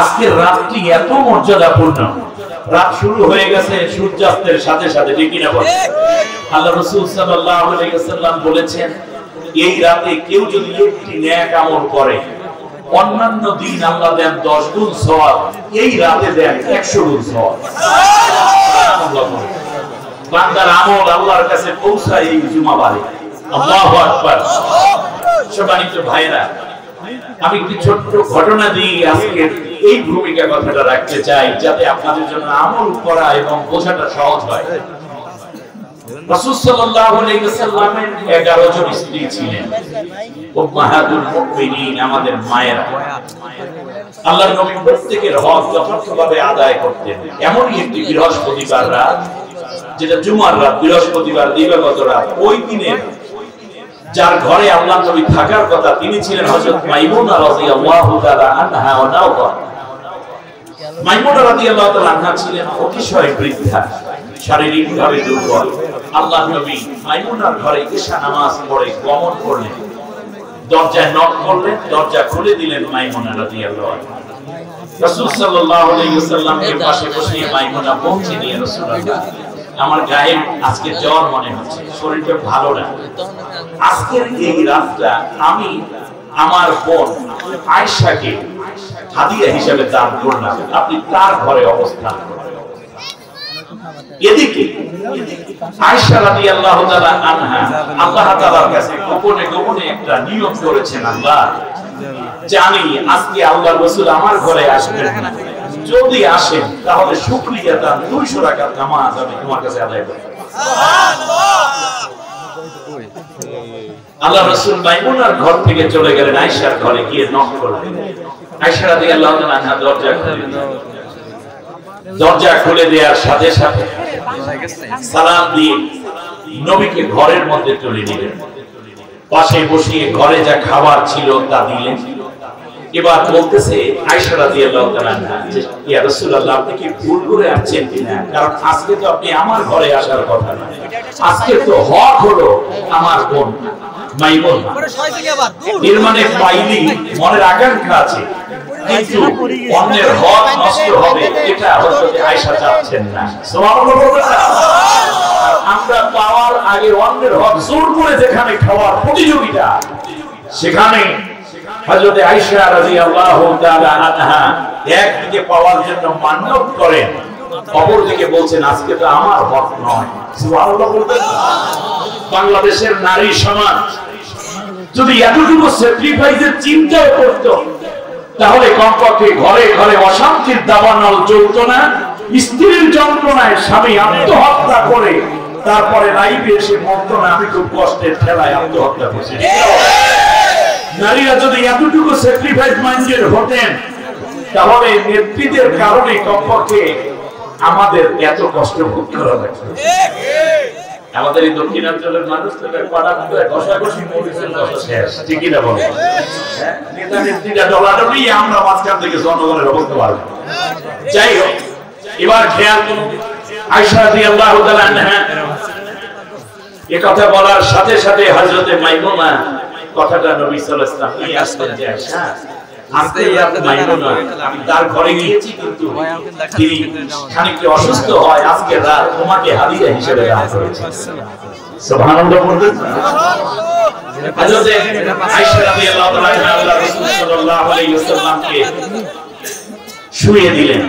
আজকের রাতটি এত মর্যাদাপূর্ণ। রাত শুরু হয়ে গেছে সূর্যাস্তের সাথে সাথে, ঠিক কিনা বলেন? আল্লাহ রাসূল সাল্লাল্লাহু আলাইহি ওয়াসাল্লাম বলেছেন, এই রাতে কেউ যদি একটি নেক আমল করে, অন্যান্য দিন আল্লাহ দেন 10 গুণ সওয়াব, এই রাতে দেন 100 গুণ সওয়াব। বান্দার আমল আল্লাহর কাছে পৌঁছায় এই জুমাবারে। আল্লাহু আকবার। সম্মানিত ভাইরা, আমি একটি ছোট্ট ঘটনা দিয়ে আজকের এই ভূমিকা কথাটা রাখতে চাই, যাতে আপনাদের জন্য আমল করা এবং বোঝাটা সহজ হয়। রাসূল সাল্লাল্লাহু আলাইহি ওয়াসাল্লামের 11 জন স্ত্রী ছিলেন, উম্মাহাতুল মুমিনিন, আমাদের মায়েরা। আল্লাহর নবী প্রত্যেকের হক যথার্থভাবে আদায় করতেন। এমনই একটি বৃহস্পতিবার রাত, যেটা জুমার রাত, বৃহস্পতিবার দিবাগত রাত, ওই দিনের যার ঘরে আল্লাহর নবী থাকার কথা তিনি ছিলেন হযরত মাইমুনা রাদিয়াল্লাহু তাআলা আনহা ওয়া নাওহা। মাইমুনা রাদিয়াল্লাহু তাআলা আনহা ছিলেন অতিশয় বৃদ্ধা, শারীরিকভাবে দুর্বল। আল্লাহর নবী মাইমুনার ঘরে ঈশা নামাজ পড়ে গমন করলেন, দরজায় নক করলেন, দরজা খুলে দিলেন মাইমুনা রাদিয়াল্লাহু আনহা। রাসূল সাল্লাল্লাহু আলাইহি ওয়াসাল্লামের পাশে বসিয়ে মাইমুনা বলছে, নিয়ে রাসূলুল্লাহ, আমার গায়ে আজকে জ্বর মনে হচ্ছে, শরীরটা ভালো না। আজকের এই রাতটা আমি আমার বোন আয়েশাকে হাদিয়া হিসেবে দান করলাম, আপনি তার ঘরে অবস্থান করুন। এদিকে আয়েশা রাদিয়াল্লাহু তাআলা আনহা আল্লাহ তাআলার কাছে গোপনে গোপনে একটা নিয়ত করেছেন, আল্লাহ জানি আজকে আল্লাহর রাসূল আমার ঘরে আসবেন, যদি আসেন তাহলে শুকরিয়া দান 200 রাকাত নামাজ আমি তোমার কাছে আদায় করব। সুবহানাল্লাহ। আল্লাহ রাসূল মাইমুনার ঘর থেকে চলে গেলেন, আয়েশার ঘরে গিয়ে নক করলেন। আয়েশা রাদিয়াল্লাহু তাআলা আনহা দরজা খুলে দিলেন। দরজা খুলে দেওয়ার সাথে সাথে সালাম দিয়ে নবীকে ঘরের মধ্যে তুলে নিলেন, পাশে বসিয়ে ঘরে যা খাবার ছিল তা দিলেন। এবার বলতেছে আয়েশা রাদিয়াল্লাহু তাআলা আনহা, ইয়া রাসূলুল্লাহ, আপনি কি ভুল করে আসছেন কিনা? কারণ আজকে তো আপনি আমার ঘরে আসার কথা না, আজকে তো হক হলো আমার বোন মাইমুনা। এর মানে পাইলি মনের আকাঙ্ক্ষা আছে, কিন্তু অন্যের হক নষ্ট হবে এটা হযরত আয়েশা চাচ্ছেন না। সুবহানাল্লাহ বলবেন না? আমরা পাওয়ার আগে অন্যের হক জোর করে যেখানে খাওয়ার প্রতিযোগিতা, সেখানে হযরত আয়েশা রাদিয়াল্লাহু তাআলা আনহা একদিকে পাওয়ার জন্য মান্যত করেন, অপরদিকে বলছেন আজকে তো আমার হক নয়। সুবহানাল্লাহ বলবেন না? বাংলাদেশের নারী সমাজ যদি এতটুকু স্যাক্রিফাইসের চিন্তা করত, তাহলে কমপক্ষে ঘরে ঘরে অশান্তির দাবানল চলত না। স্ত্রীর যন্ত্রণায় স্বামী আত্মহত্যা করে তারপরে লাইভে এসে বলতো না, আমি খুব কষ্টের ঠেলায় আত্মহত্যা করছি। নারীরা যদি এতটুকু স্যাক্রিফাইস মাইন্ডেড হতেন, তাহলে নেতৃত্বের কারণে কমপক্ষে আমাদের এত কষ্ট ভোগ করা লাগতো। আমাদের এই দক্ষিণাঞ্চলের মানুষ কষাকষি মরিচের কষা শেষ, ঠিকই না বলে? নেতা নেত্রীরা ডলাডলি, আমরা মাঝখান থেকে জনগণের অবস্থা পারবো। যাই হোক, এবার খেয়াল করুন, আয়েশা রাদিয়াল্লাহু তাআলা আনহা এই কথা বলার সাথে সাথে হযরত মাইমুনা কথাটা নবী সাল্লাল্লাহু আলাইহি ওয়াসাল্লাম নিয়ে আসলেন যে আয়েশা, আজকে মাইমুনা আমি তার ঘরে গিয়েছি, কিন্তু তিনি খানিকটা অসুস্থ হয়, আজকে রাত তোমাকে হাদিয়া হিসেবে দান করেছেন। সুবহানাল্লাহ বলবেন না? হযরত আয়েশা রাদিয়াল্লাহু তাআলা আনহা আল্লাহর রাসূল সাল্লাল্লাহু আলাইহি ওয়াসাল্লামকে শুইয়ে দিলেন।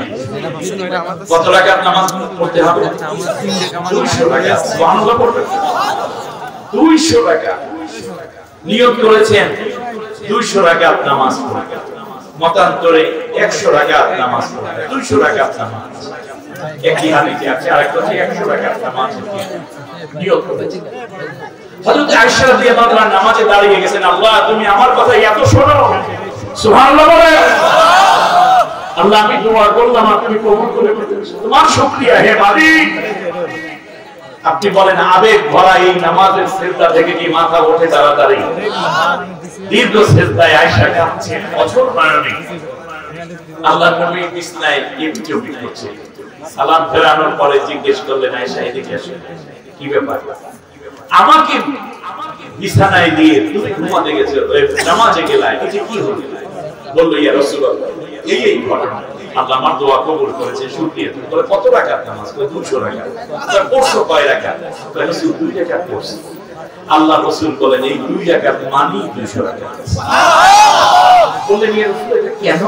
কত রাকাত নামাজ পড়তে হবে? 200 রাকাত। সুবহানাল্লাহ বলবেন? 200 রাকাত নিয়ত করেছেন, 200 রাকাত নামাজ পড়বেন। মতান্তরে 100 রাকাত নামাজ পড়বেন, 200 রাকাত নামাজ। একই হাদিসে আছে, আরেকটা হচ্ছে 100 রাকাত নামাজ নিয়ত করেছেন। হযরত আয়েশা রাদিয়াল্লাহু তাআলা নামাজে দাঁড়িয়ে গেছেন, আল্লাহ তুমি আমার কথা এত শোনো। সুবহানাল্লাহ বলেন। আল্লাহ আমি দোয়া করলাম, আপনি কবুল করে নিয়েছেন, তোমার শুকরিয়া হে মালিক। আপনি বলেন আবেগ ভরা এই নামাজের সিজদা থেকে কি মাথা ওঠে তাড়াতাড়ি? দীর্ঘ সিজদায় আয়েশা কাঁদছেন, অঝোর নয়নে। আল্লাহর নবী বিছানায় ইবতিউবি করছেন। সালাম ফেরানোর পরে জিজ্ঞেস করলেন, আয়েশা এদিকে আসো, কি ব্যাপার? আমাকে বিছানায় দিয়ে তুমি ঘুমাতে গেছো, নামাজে গেলা, এটা কি হলো? বলল, ইয়া রাসূলুল্লাহ এই ঘটনা আল্লাহ আমার দোয়া কবুল করেছে, শুকরিয়া। বলে কত রাকাত নামাজ? বলে 200 রাকাত। পড়ছো কয় রাকাত? বলে রাসূল 2 রাকাত পড়ছি। আল্লাহ রাসূল বলেন এই 2 রাকাত মানে 200 রাকাত। বললেন ইয়া রাসূল এটা কেন?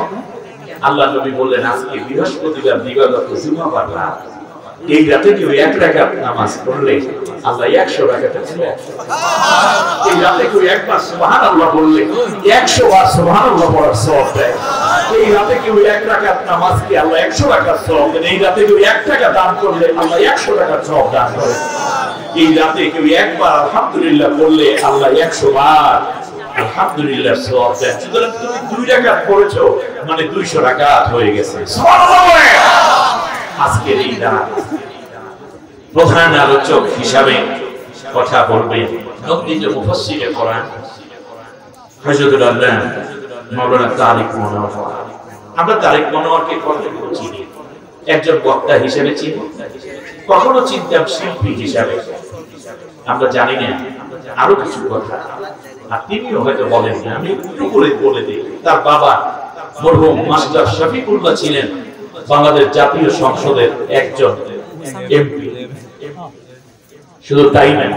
আল্লাহ নবী বললেন আজকে বৃহস্পতিবার দিবাগত জুমাবার রাত, এই রাতে কেউ 1 রাকাত নামাজ পড়লে আল্লাহ 100 রাকাতের সওয়াব। এই রাতে কেউ একবার সুবহানাল্লাহ বললে 100 বার সুবহানাল্লাহ পড়ার সওয়াব দেয়। এই রাতে কেউ 1 রাকাত নামাজ কি আল্লাহ 100 রাকাত সওয়াব দেন। এই রাতে কেউ 1 টাকা দান করলে আল্লাহ 100 টাকার সওয়াব দান করে। এই রাতে কেউ একবার আলহামদুলিল্লাহ বললে আল্লাহ 100 বার আলহামদুলিল্লাহ সওয়াব দেন। সুতরাং তুমি 2 রাকাত পড়েছো মানে 200 রাকাত হয়ে গেছে। সুবহানাল্লাহ। আজকের এই রাত প্রধান আলোচক হিসাবে কথা বলবেন নন্দিত মুফাসসিরে কোরআন হযরতুল আল্লামা মাওলানা তারিক মনোয়ার। আমরা তারিক মনোয়ারকে কতটুকু চিনি? একজন বক্তা হিসেবে চিনি, কখনো চিনতাম শিল্পী হিসাবে। আমরা জানি না আরো কিছু কথা, আর তিনিও হয়তো বলেন না। আমি একটু করে বলে দিই, তার বাবা মরহুম মাস্টার শফিকুল্লাহ ছিলেন বাংলাদেশ জাতীয় সংসদের একজন এমপি। শুধু তাই না,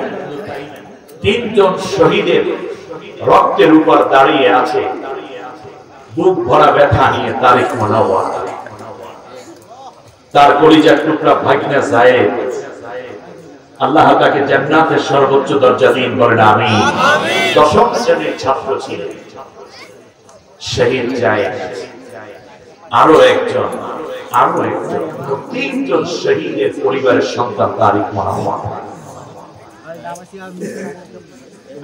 3 জন শহীদের রক্তের উপর দাঁড়িয়ে আছে বুক ভরা ব্যথা নিয়ে তারিক মনোয়ার। তার কলিজার টুকরা ভাগনা যায়েদ, আল্লাহ তাকে জান্নাতের সর্বোচ্চ দরজা দিন, বলেন আমিন। 10ম শ্রেণীর ছাত্র ছিলেন শহীদ যায়েদ। আরো একজন 3 জন শহীদের পরিবারের সন্তান তারিক মনোয়ার।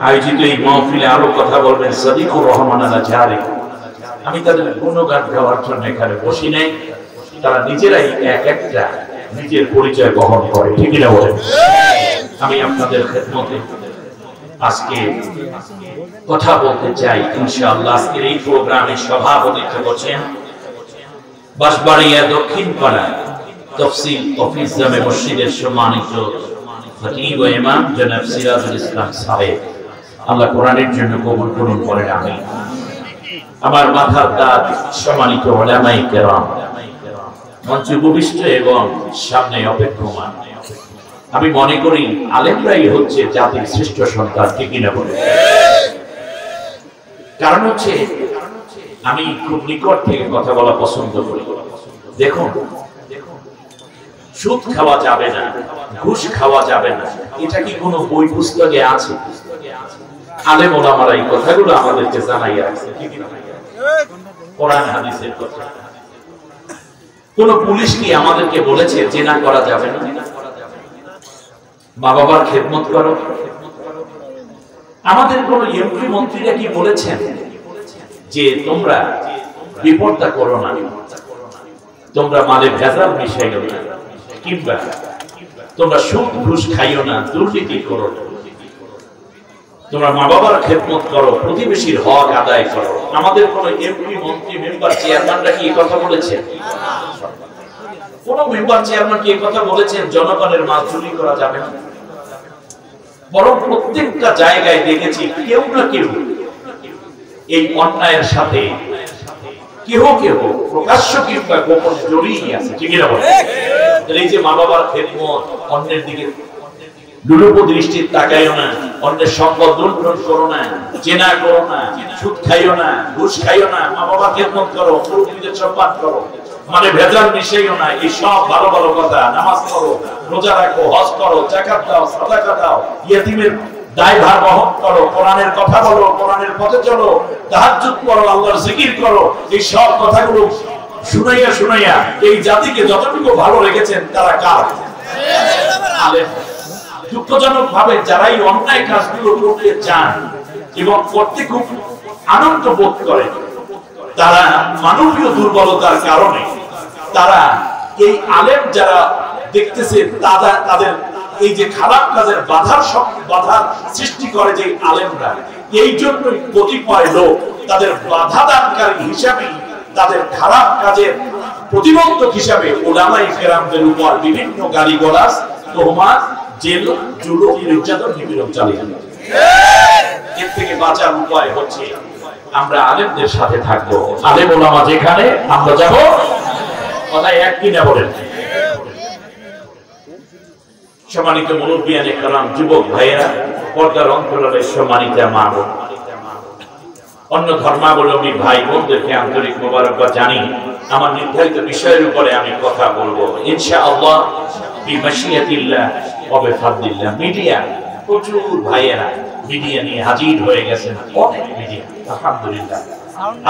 আয়োজিত এই মাহফিলে আরো কথা বলবেন সাদিকুর রহমান আল-আজহারি। আমি তাদের গুণগান গাওয়ার জন্য এখানে বসি নাই, তারা নিজেরাই একটা নিজের পরিচয় বহন করে, ঠিক না বলেন? আমি আপনাদের খেদমতে আজকে কথা বলতে চাই ইনশাআল্লাহ। আজকের এই প্রোগ্রামে সভাপতিত্ব করছেন বাঁশবাড়িয়া দক্ষিণ পাড়া তাফসীর অফিস জামে মসজিদের সম্মানিত খতিব ও ইমাম জনাব সিরাজুল ইসলাম সাহেব। আল্লাহ কোরআনের জন্য কবুল করুন, বলেন আমিন। আমার মাথার দাঁত সম্মানিত উলামায়ে কেরাম, মঞ্চে উপবিষ্ট এবং সামনে অপেক্ষমান। আমি মনে করি আলেমরাই হচ্ছে জাতির শ্রেষ্ঠ সন্তান, ঠিক না বলে? কারণ হচ্ছে আমি খুব নিকট থেকে কথা বলা পছন্দ করি। দেখুন, সুদ খাওয়া যাবে না, ঘুষ খাওয়া যাবে না, এটা কি কোনো বই পুস্তকে আছে? আলেম ওলামারা এই কথাগুলো আমাদেরকে জানাইয়া আছে, কোরআন হাদিসের কথা। কোন পুলিশ কি আমাদেরকে বলেছে জেনা করা যাবে না? মা বাবার খেদমত করো। আমাদের কোন এমপি মন্ত্রীরা কি বলেছেন যে তোমরা বিপর্দা করো না, তোমরা মালে ভেজাল মিশাইও না, কিংবা তোমরা সুদ ঘুষ খাইও না, দুর্নীতি করো না, তোমরা মা বাবার খেদমত করো, প্রতিবেশীর হক আদায় করো? আমাদের কোন এমপি মন্ত্রী মেম্বার চেয়ারম্যানরা কি এই কথা বলেছেন? কোন মেম্বার চেয়ারম্যান কি এই কথা বলেছেন জনগণের মাল চুরি করা যাবে না? বরং প্রত্যেকটা জায়গায় দেখেছি কেউ না কেউ এই অন্যায়ের সাথে কেহ কেহ প্রকাশ্য কিংবা গোপন জড়িয়ে আছে, ঠিক না বলে? এই যে মা বাবার খেদমত, অন্যের দিকে দুরূহ দৃষ্টির তাকাইও না, অন্যের সম্পদ লুণ্ঠন করো না, জেনা করো না, সুদ খাইও না, ঘুষ খাইও না, মা বাবার খেদমত করো, মুরব্বিদের সম্মান করো, মানে ভেজাল মিশাইও না। এই সব ভালো ভালো কথা। নামাজ পড়ো, রোজা রাখো, হজ করো, যাকাত দাও, সাদাকা দাও, ইয়েতিমের দায়ভার বহন করো, কোরআনের কথা বলো, কোরআনের পথে চলো, তাহাজ্জুদ করো, আল্লাহর জিকির করো। এই সব কথাগুলো শুনাইয়া শুনাইয়া এই জাতিকে যতটুকু ভালো রেখেছেন তারা কার? আলেম। দুঃখজনক ভাবে যারা এই অন্যায় কাজগুলো করতে চান এবং করতে খুব আনন্দ বোধ করেন, তারা মানবীয় দুর্বলতার কারণে তারা এই আলেম যারা দেখতেছে তাদের এই যে খারাপ কাজের বাধার সৃষ্টি করে যে আলেমরা, এই জন্যই কতিপয় লোক তাদের বাধা দানকারী হিসাবে, তাদের খারাপ কাজের প্রতিবন্ধক হিসাবে উলামায়ে কেরামদের উপর বিভিন্ন গালিগালাজ, তোহমাত, জেল, জুলুম, নির্যাতন, নিপীড়ন চালিয়ে যাচ্ছে। এর থেকে বাঁচার উপায় হচ্ছে আমরা আলেমদের সাথে থাকবো। আলেম ওলামা যেখানে আমরা যাব, কথায় এক কিনা বলেন। সম্মানিত মুরব্বিয়ানে কারাম, যুবক ভাইয়েরা, পর্দার অন্তরালের সম্মানিত মা বোন, অন্য ধর্মাবলম্বী ভাই বোনদেরকে আন্তরিক মোবারকবাদ জানি। আমার নির্ধারিত বিষয়ের উপরে আমি কথা বলবো ইনশাআল্লাহ বিমাশিয়াতিল্লাহ ওয়া বিফাদলিল্লাহ। মিডিয়া, প্রচুর ভাইয়েরা মিডিয়া নিয়ে হাজির হয়ে গেছেন, অনেক মিডিয়া, আলহামদুলিল্লাহ।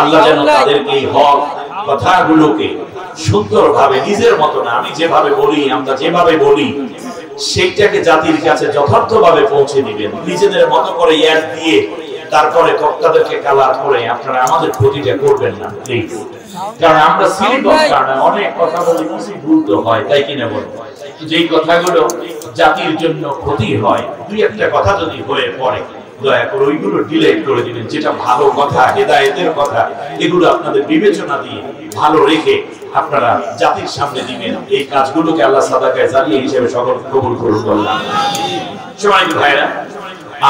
আল্লাহ যেন তাদেরকে এই হক কথাগুলোকে সুন্দরভাবে, নিজের মতো না, আমি যেভাবে বলি, আমরা যেভাবে বলি, সেইটাকে জাতির কাছে যথার্থভাবে পৌঁছে দিবেন। নিজেদের মতো করে অ্যাড দিয়ে তারপরে বক্তাদেরকে কালার করে আপনারা আমাদের ক্ষতিটা করবেন না প্লিজ। কারণ আমরা সিলিকন কারণে অনেক কথা বলে কিছু ভুল তো হয়, তাই কিনা বলবো। যেই কথাগুলো জাতির জন্য ক্ষতি হয়, দুই একটা কথা যদি হয়ে পড়ে, দয়া করে ওইগুলো ডিলিট করে দিবেন। যেটা ভালো কথা, হেদায়েতের কথা, এগুলো আপনাদের বিবেচনা দিয়ে ভালো রেখে আপনারা জাতির সামনে দিবেন। এই কাজগুলোকে আল্লাহ সাদাকায়ে জারিয়া হিসেবে সকল কবুল করুন বললাম। সম্মানিত ভাইরা,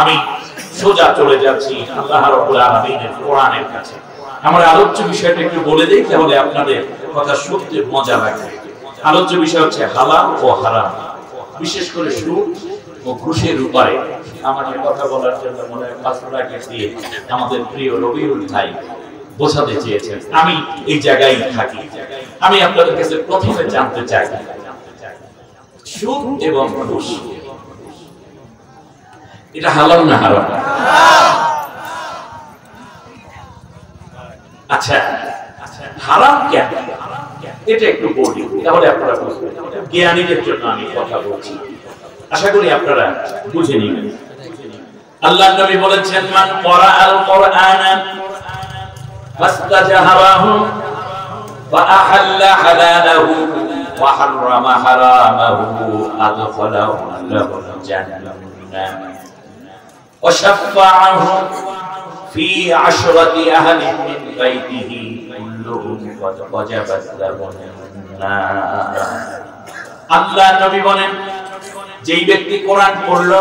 আমি সোজা চলে যাচ্ছি আল্লাহ রাব্বুল আলামিনের কোরআনের কাছে। আমার আলোচ্য বিষয়টা একটু বলে দেই, তাহলে আপনাদের কথা শুনতে মজা লাগবে। আলোচ্য বিষয় হচ্ছে হালাল ও হারাম, বিশেষ করে সুদ ও ঘুষের উপরে। আমাকে কথা বলার জন্য মনে হয় 5 টাকা দিয়ে আমাদের প্রিয় রবিউল ভাই বোঝাতে চেয়েছেন। আমি এই জায়গায় থাকি। আমি আপনাদের কাছে প্রথমে জানতে চাই, সুদ এবং ঘুষ এটা হালাল না হারাম? আচ্ছা, হারাম কেন এটা একটু বলি, তাহলে আপনারা বুঝবেন। জ্ঞানীদের জন্য আমি কথা বলছি, আশা করি আপনারা বুঝে নেবেন। আল্লাহর নবী বলেছেন, মান ক্বারাআল কুরআনা ফাস্তাজহারাহু ওয়া আহাল্লা হালালাহু ওয়া হাররামা হারামাহু আদখালাহু লাহুল জান্নাহ ওয়া শাফাআহু ফি 10 আহলি মিন বাইতিহি কুল্লুহুম ক্বাদ ওয়াজাবাত লাহুন নার। আল্লাহর নবী বলেন, যেই ব্যক্তি কোরআন পড়লো,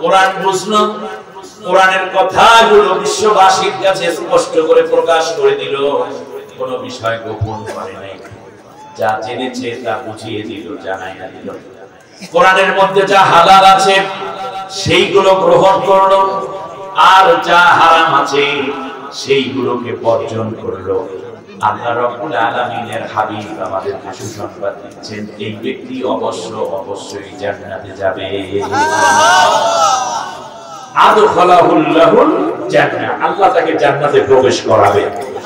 কোরআন বুঝলো, কোরআনের কথাগুলো বিশ্ববাসীর কাছে স্পষ্ট করে প্রকাশ করে দিল, কোন বিষয় গোপন করে নাই, যা জেনেছে তা বুঝিয়ে দিল, জানাই না দিল। কোরআনের মধ্যে যা হালাল আছে সেইগুলো গ্রহণ করলো, আর যা হারাম আছে সেইগুলোকে বর্জন করলো। আল্লাহ রাব্বুল আলামিনের হাবিব আমাদেরকে সুসংবাদ দিচ্ছেন, এই ব্যক্তি অবশ্যই জান্নাতে যাবে। আদখালাহুল্লাহুল জান্নাহ, আল্লাহ তাকে জান্নাতে প্রবেশ করাবে।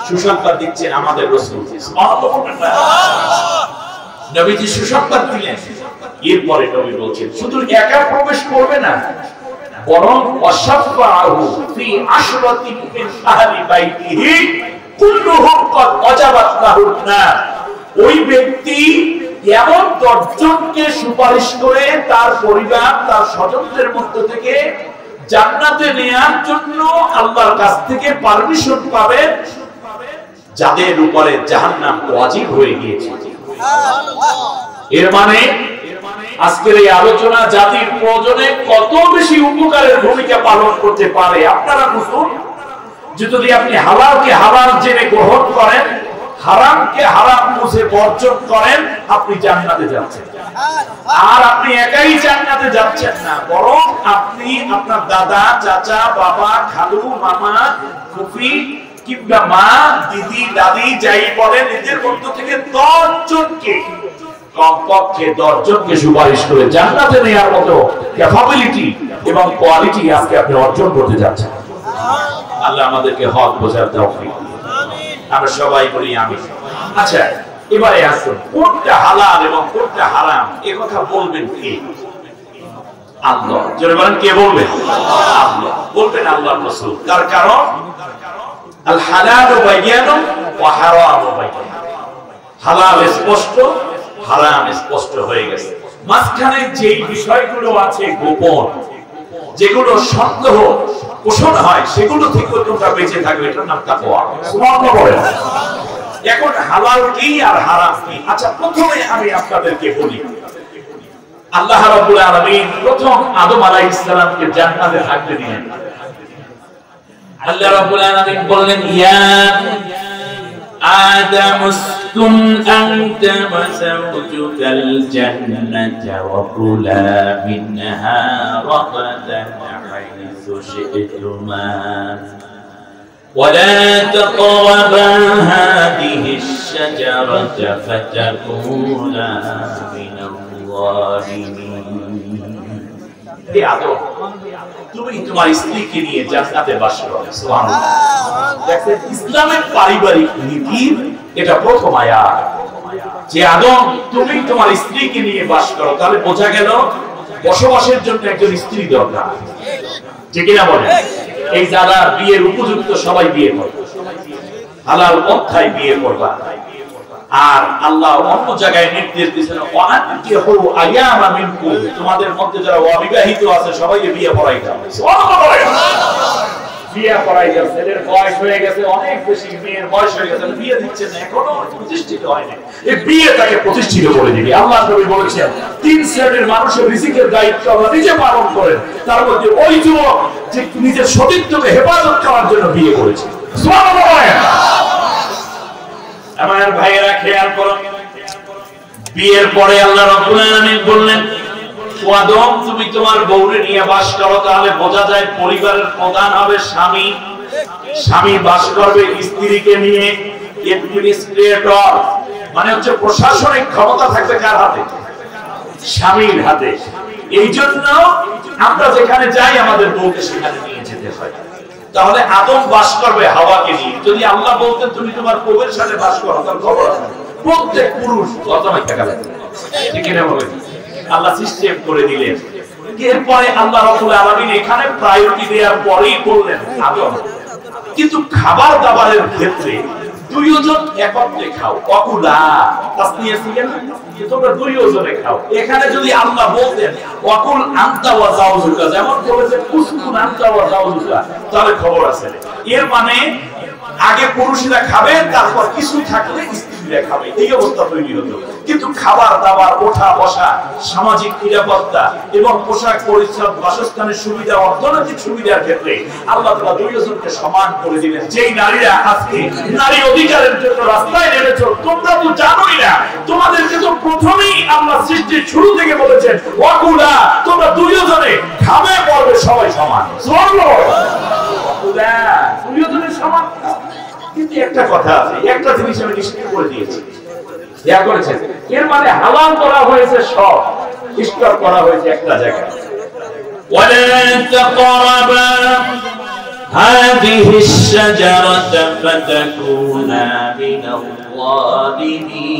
সুসংবাদ দিচ্ছেন আমাদের রাসূল সাল্লাল্লাহু আলাইহি ওয়াসাল্লাম। নবীজি সুসংবাদ দিলেন, এরপরে নবী বলছেন শুধু একা প্রবেশ করবে না, বরং ওয়াশাফাআহু ফি 10 মিন আহলি বাইতিহি কুল্লুহুম ক্বাদ ওয়াজাবাত লাহুন নার। ওই ব্যক্তি এমন 10 জনকে সুপারিশ করে তার পরিবার, তার স্বজনদের মধ্য থেকে জান্নাতে নেয়ার জন্য আল্লাহর কাছ থেকে পারমিশন পাবে, যাদের উপরে জাহান্নাম ওয়াজিব হয়ে গিয়েছে। এর মানে আজকের এই আলোচনা জাতির প্রয়োজনে কত বেশি উপকারের ভূমিকা পালন করতে পারে আপনারা বুঝুন। যে যদি আপনি হালালকে হালাল জেনে গ্রহণ করেন, হারামকে হারাম বুঝে বর্জন করেন, আপনি জান্নাতে যাচ্ছেন। আর আপনি একাই জান্নাতে যাচ্ছেন না, বরং আপনি আপনার দাদা, চাচা, বাবা, খালু, মামা, ফুফি কিংবা মা, দিদি, দাদি যাই বলেন, এদের মধ্য থেকে 10 জনকে, কমপক্ষে 10 জনকে সুপারিশ করে জান্নাতে নেওয়ার মতো ক্যাপাবিলিটি এবং কোয়ালিটি আজকে আপনি অর্জন করতে যাচ্ছেন। আল্লাহ আমাদেরকে হক বোঝার তৌফিক দিন। আমরা সবাই বলি আমিন। আচ্ছা, এবারে আসুন, কোনটা হালাল এবং কোনটা হারাম এই কথা বলবেন কে? আল্লাহ। জোরে বলেন, কে বলবেন? আল্লাহ বলবেন, আল্লাহর রাসূল। তার কারণ আল হালালু বায়ানুন ওয়া হারামু বায়ানুন। হালাল স্পষ্ট, হারাম স্পষ্ট হয়ে গেছে। মাঝখানে যেই বিষয়গুলো আছে গোপন, যেগুলো সন্দেহ পোষণ হয়, সেগুলো থেকে তোমরা বেঁচে থাকবে, এটার নাম তাকওয়া। সুবহানাল্লাহ বলেন। এখন হালাল কি আর হারাম কি? আচ্ছা, প্রথমে আমি আপনাদেরকে বলি, আল্লাহ রাব্বুল আলামিন প্রথম আদম আলাইহিস সালামকে জান্নাতে থাকতে দিলেন। আল্লাহ রাব্বুল আলামিন বললেন ইয়া আদম উসকুন আনতা ওয়া যাওজুকাল জান্নাতা ওয়া কুলা মিনহা রাগাদান হাইসু শি'তুমা ولا تقربا هذه الشجرة فتكونا من الظالمين হে আদম তুমি তোমার স্ত্রীকে নিয়ে জান্নাতে বাস করো সুবহানাল্লাহ দেখেন ইসলামের পারিবারিক নীতি এটা প্রথম আয়াত যে আদম তুমি তোমার স্ত্রীকে নিয়ে বাস করো তাহলে বোঝা গেল বসবাসের জন্য একজন স্ত্রী দরকার ঠিক কি না বলেন এই যারা বিয়ের উপযুক্ত সবাই বিয়ে করবে হালাল পন্থায় বিয়ে করবা আর আল্লাহ অন্য জায়গায় নির্দেশ দিয়েছেন ওয়ানকিহু আয়ামা মিনকুম তোমাদের মধ্যে যারা অবিবাহিত আছে সবাইকে বিয়ে পড়াই দাও সুবহানাল্লাহ বিয়ে পড়াই দাও ছেলের বয়স হয়ে গেছে অনেক বেশি মেয়ের বয়স হয়ে গেছে বিয়ে দিচ্ছে না এখনো প্রতিষ্ঠিত হয়নি এই বিয়েটাকে প্রতিষ্ঠিত করে দিবি আল্লাহ নবী বলেছেন তিন শ্রেণীর মানুষের রিজিকের দায়িত্ব আল্লাহ নিজে পালন করেন তার মধ্যে ওই যুবক যে নিজের সতীত্বকে হেফাজত করার জন্য বিয়ে করেছে সুবহানাল্লাহ আমার ভাইয়েরা খেয়াল করো বিয়ের পরে আল্লাহ রাব্বুল আলামিন বললেন ও আদম তুমি তোমার বউরে নিয়ে বাস করো তাহলে বোঝা যায় পরিবারের প্রধান হবে স্বামী স্বামী বাস করবে স্ত্রীকে নিয়ে অ্যাডমিনিস্ট্রেটর মানে হচ্ছে প্রশাসনিক ক্ষমতা থাকবে কার হাতে স্বামীর হাতে এই জন্য আমরা যেখানে যাই আমাদের বউকে সেখানে নিয়ে যেতে হয় তাহলে আদম বাস করবে হাওয়াকে নিয়ে যদি আল্লাহ বলতেন তুমি তোমার বউয়ের সাথে বাস করো তার খবর আছে প্রত্যেক পুরুষ অতমাই থাকা লাগবে ঠিক না বলেন আল্লাহ সিস্টেম করে দিলেন এরপরে আল্লাহ রাব্বুল আলামিন এখানে প্রায়োরিটি দেওয়ার পরেই বললেন আদম কিন্তু খাবার দাবারের ক্ষেত্রে দুইজন একত্রে খাও অকুলা তাসনিয়া ছিল না তোমরা দুইজনে খাও এখানে যদি আল্লাহ বলতেন অকুল আনতা ওয়া যাওজুকা যেমন বলেছে কুসকুন আনতা ওয়া যাওজুকা তাহলে খবর আছে এর মানে আগে পুরুষরা খাবে তারপর কিছু থাকলে স্ত্রীরা খাবে এই অবস্থা তৈরি হতো কিন্তু খাবার দাবার ওঠা বসা সামাজিক নিরাপত্তা এবং পোশাক পরিচ্ছদ বাসস্থানের সুবিধা অর্থনৈতিক সুবিধার ক্ষেত্রে আল্লাহ তাআলা দুইজনকে সমান করে দিলেন যেই নারীরা আজকে নারী অধিকারের জন্য রাস্তায় নেমেছো তোমরা তো জানোই না তোমাদেরকে তো প্রথমেই আল্লাহ সৃষ্টির শুরু থেকে বলেছেন ওয়াকুলা তোমরা দুইজনে খাবে পড়বে সবাই সমান সুবহানাল্লাহ ওয়াকুলা দুইজনে সমান কিন্তু একটা কথা আছে একটা জিনিস আমি নিশ্চিত করে দিয়েছি ইয়া করেছেন এর মানে হালাল করা হয়েছে সব ইস্টক করা হয়েছে একটা জায়গায় ওয়ালা তাকরাবা হাদিহি আশ-শাজারাতা ফাতাকুনা মিনাল যালিমিন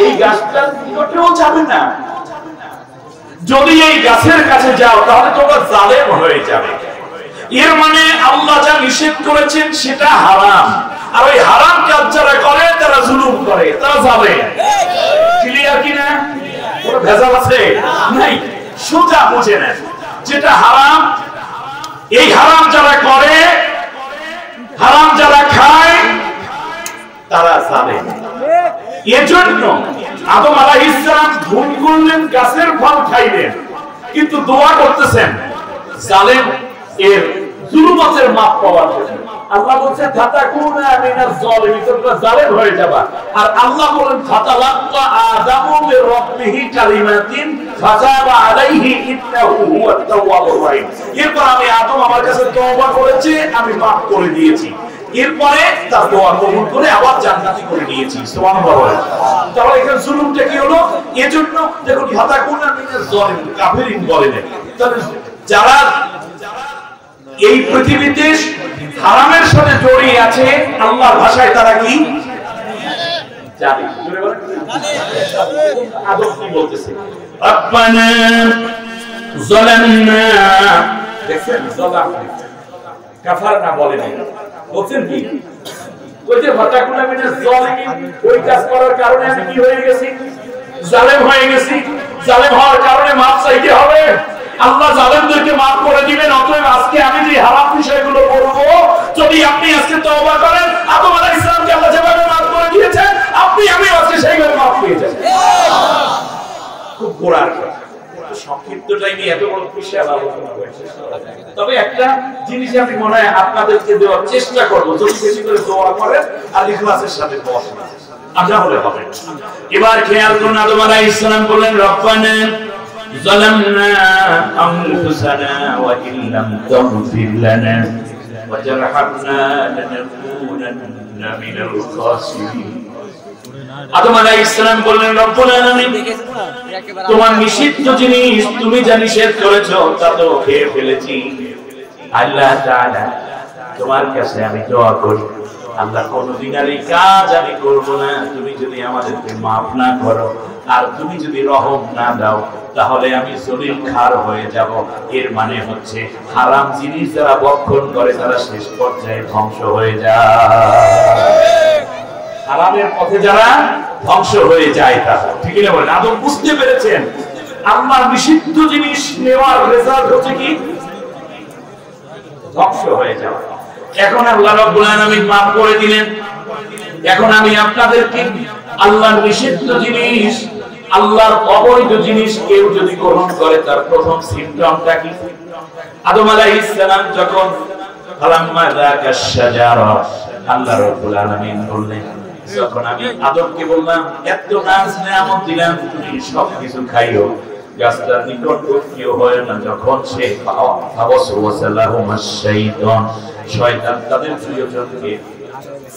এই গাছটা নিকটেও যাবে না যদি এই গাছের কাছে যাও তাহলে তোমরা জালেম হয়ে যাবে এর মানে আল্লাহ যা নিষেধ করেছেন সেটা হারাম আর ওই হারাম কাজ যারা করে তারা জুলুম করে তারা যাবে ক্লিয়ার কি না কোনো ভেজাল আছে নাই সোজা বুঝে নেন যেটা হারাম এই হারাম যারা করে হারাম যারা খায় তারা যাবে এজন্য আদম আলাইহিস সালাম ভুল করলেন গাছের ফল খাইলেন কিন্তু দোয়া করতেছেন জালেম এর জুলুমের মাপ পাওয়ার জন্য আল্লাহ বলেন ফাতাকুনা মিনাজ জালিমিন তোমরা জালেম হয়ে যাবা আর আল্লাহ বলেন ফাতালাক্কা আদামু মির রাব্বিহি কালিমাতিন ফাতাবা আলাইহি ইন্নাহু হুয়াত তাওয়াবুর রহিম এরপর আমি আদম আমার কাছে তওবা করেছি আমি মাফ করে দিয়েছি এরপরে তার দোয়া কবুল করে আবার জান্নাতি করে নিয়েছি সুবহানাল্লাহ তাহলে এখানে জুলুমটা কি হলো এজন্য দেখুন ফাতাকুনা মিনাজ জালিমিন কাফিরিন বলেন তাহলে যারা এই পৃথিবীতে হারামের সাথে জড়িয়ে আছে আল্লাহর ভাষায় তারা কি জানে জোরে বলেন আদম কি বলতেছে রব্বানা যালামনা দেখেন যালাম কাফারনা বলেন বলছেন কি ওই যে ফাতাকুনা মিনাজ জালিমিন ওই কাজ করার কারণে আমি কি হয়ে গেছি জালেম হয়ে গেছি জালেম হওয়ার কারণে মাফ চাইতে হবে আল্লাহ জালেমদেরকে maaf করে দিবেন অতএব আজকে আমি যে হারাম বিষয়গুলো বলবো যদি আপনি আজকে তওবা করেন আদম আলাইহিস সালামকে আল্লাহ যেভাবে maaf করে দিয়েছেন আপনি আমি আজকে সেইভাবে maaf পেয়ে যাবেন খুব গোড়ার কথা সংক্ষিপ্ত টাইমে এত বড় বিশাল আলোচনা হয়েছে। তবে একটা জিনিস আমি মনে হয় আপনাদেরকে দেওয়ার চেষ্টা করবো, যদি বেশি করে দোয়া করেন আর ইখলাসের সাথে দোয়া করেন, আশা হলে হবে। এবার খেয়াল করুন, আদম আলাইহিস সালাম বললেন, রব্বানা যালামনা আনফুসানা ওয়া ইল্লাম তাগফির লানা ওয়া তারহামনা লানাকুনান্না মিনাল খাসিরিন। আদম আলাইহিস সালাম বললেন, রব্বুল আলামিন, তোমার নিষিদ্ধ জিনিস তুমি যা নিষেধ করেছো তা তো খেয়ে ফেলেছি। আল্লাহ তাআলা, তোমার কাছে আমি দোয়া করি, আল্লাহ কোনদিন আর এই কাজ আমি করব না, তুমি যদি আমাদেরকে মাফ না করো আর তুমি যদি রহম না দাও, তাহলে আমি জলিল খার হয়ে যাব। এর মানে হচ্ছে হারাম জিনিস যারা ভক্ষণ করে তারা শেষ পর্যায়ে ধ্বংস হয়ে যায়। হারামের পথে যারা ধ্বংস হয়ে যায় তারা, ঠিক না বলেন? আদম বুঝতে পেরেছেন আল্লাহর নিষিদ্ধ জিনিস নেওয়ার রেজাল্ট হচ্ছে কি? ধ্বংস হয়ে যাওয়া। এখন আল্লাহ রাব্বুল আলামিন মাফ করে দিলেন। এখন আমি আপনাদেরকে আল্লাহর নিষিদ্ধ জিনিস, আল্লাহর অবৈধ জিনিস কেউ যদি গ্রহণ করে তার প্রথম সিম্পটমটা কি? আদম আলাইহিস সালাম যখন ফালাম্মা যাকা শাজারা, আল্লাহ রাব্বুল আলামিন বললেন, যখন আমি আদমকে বললাম এত নাজ নিয়ামত দিলাম, তুমি সব কিছু খাইও, গাছটার নিকটবর্তী হয় না, যখন সে শয়তান তাদের প্রিয়জনকে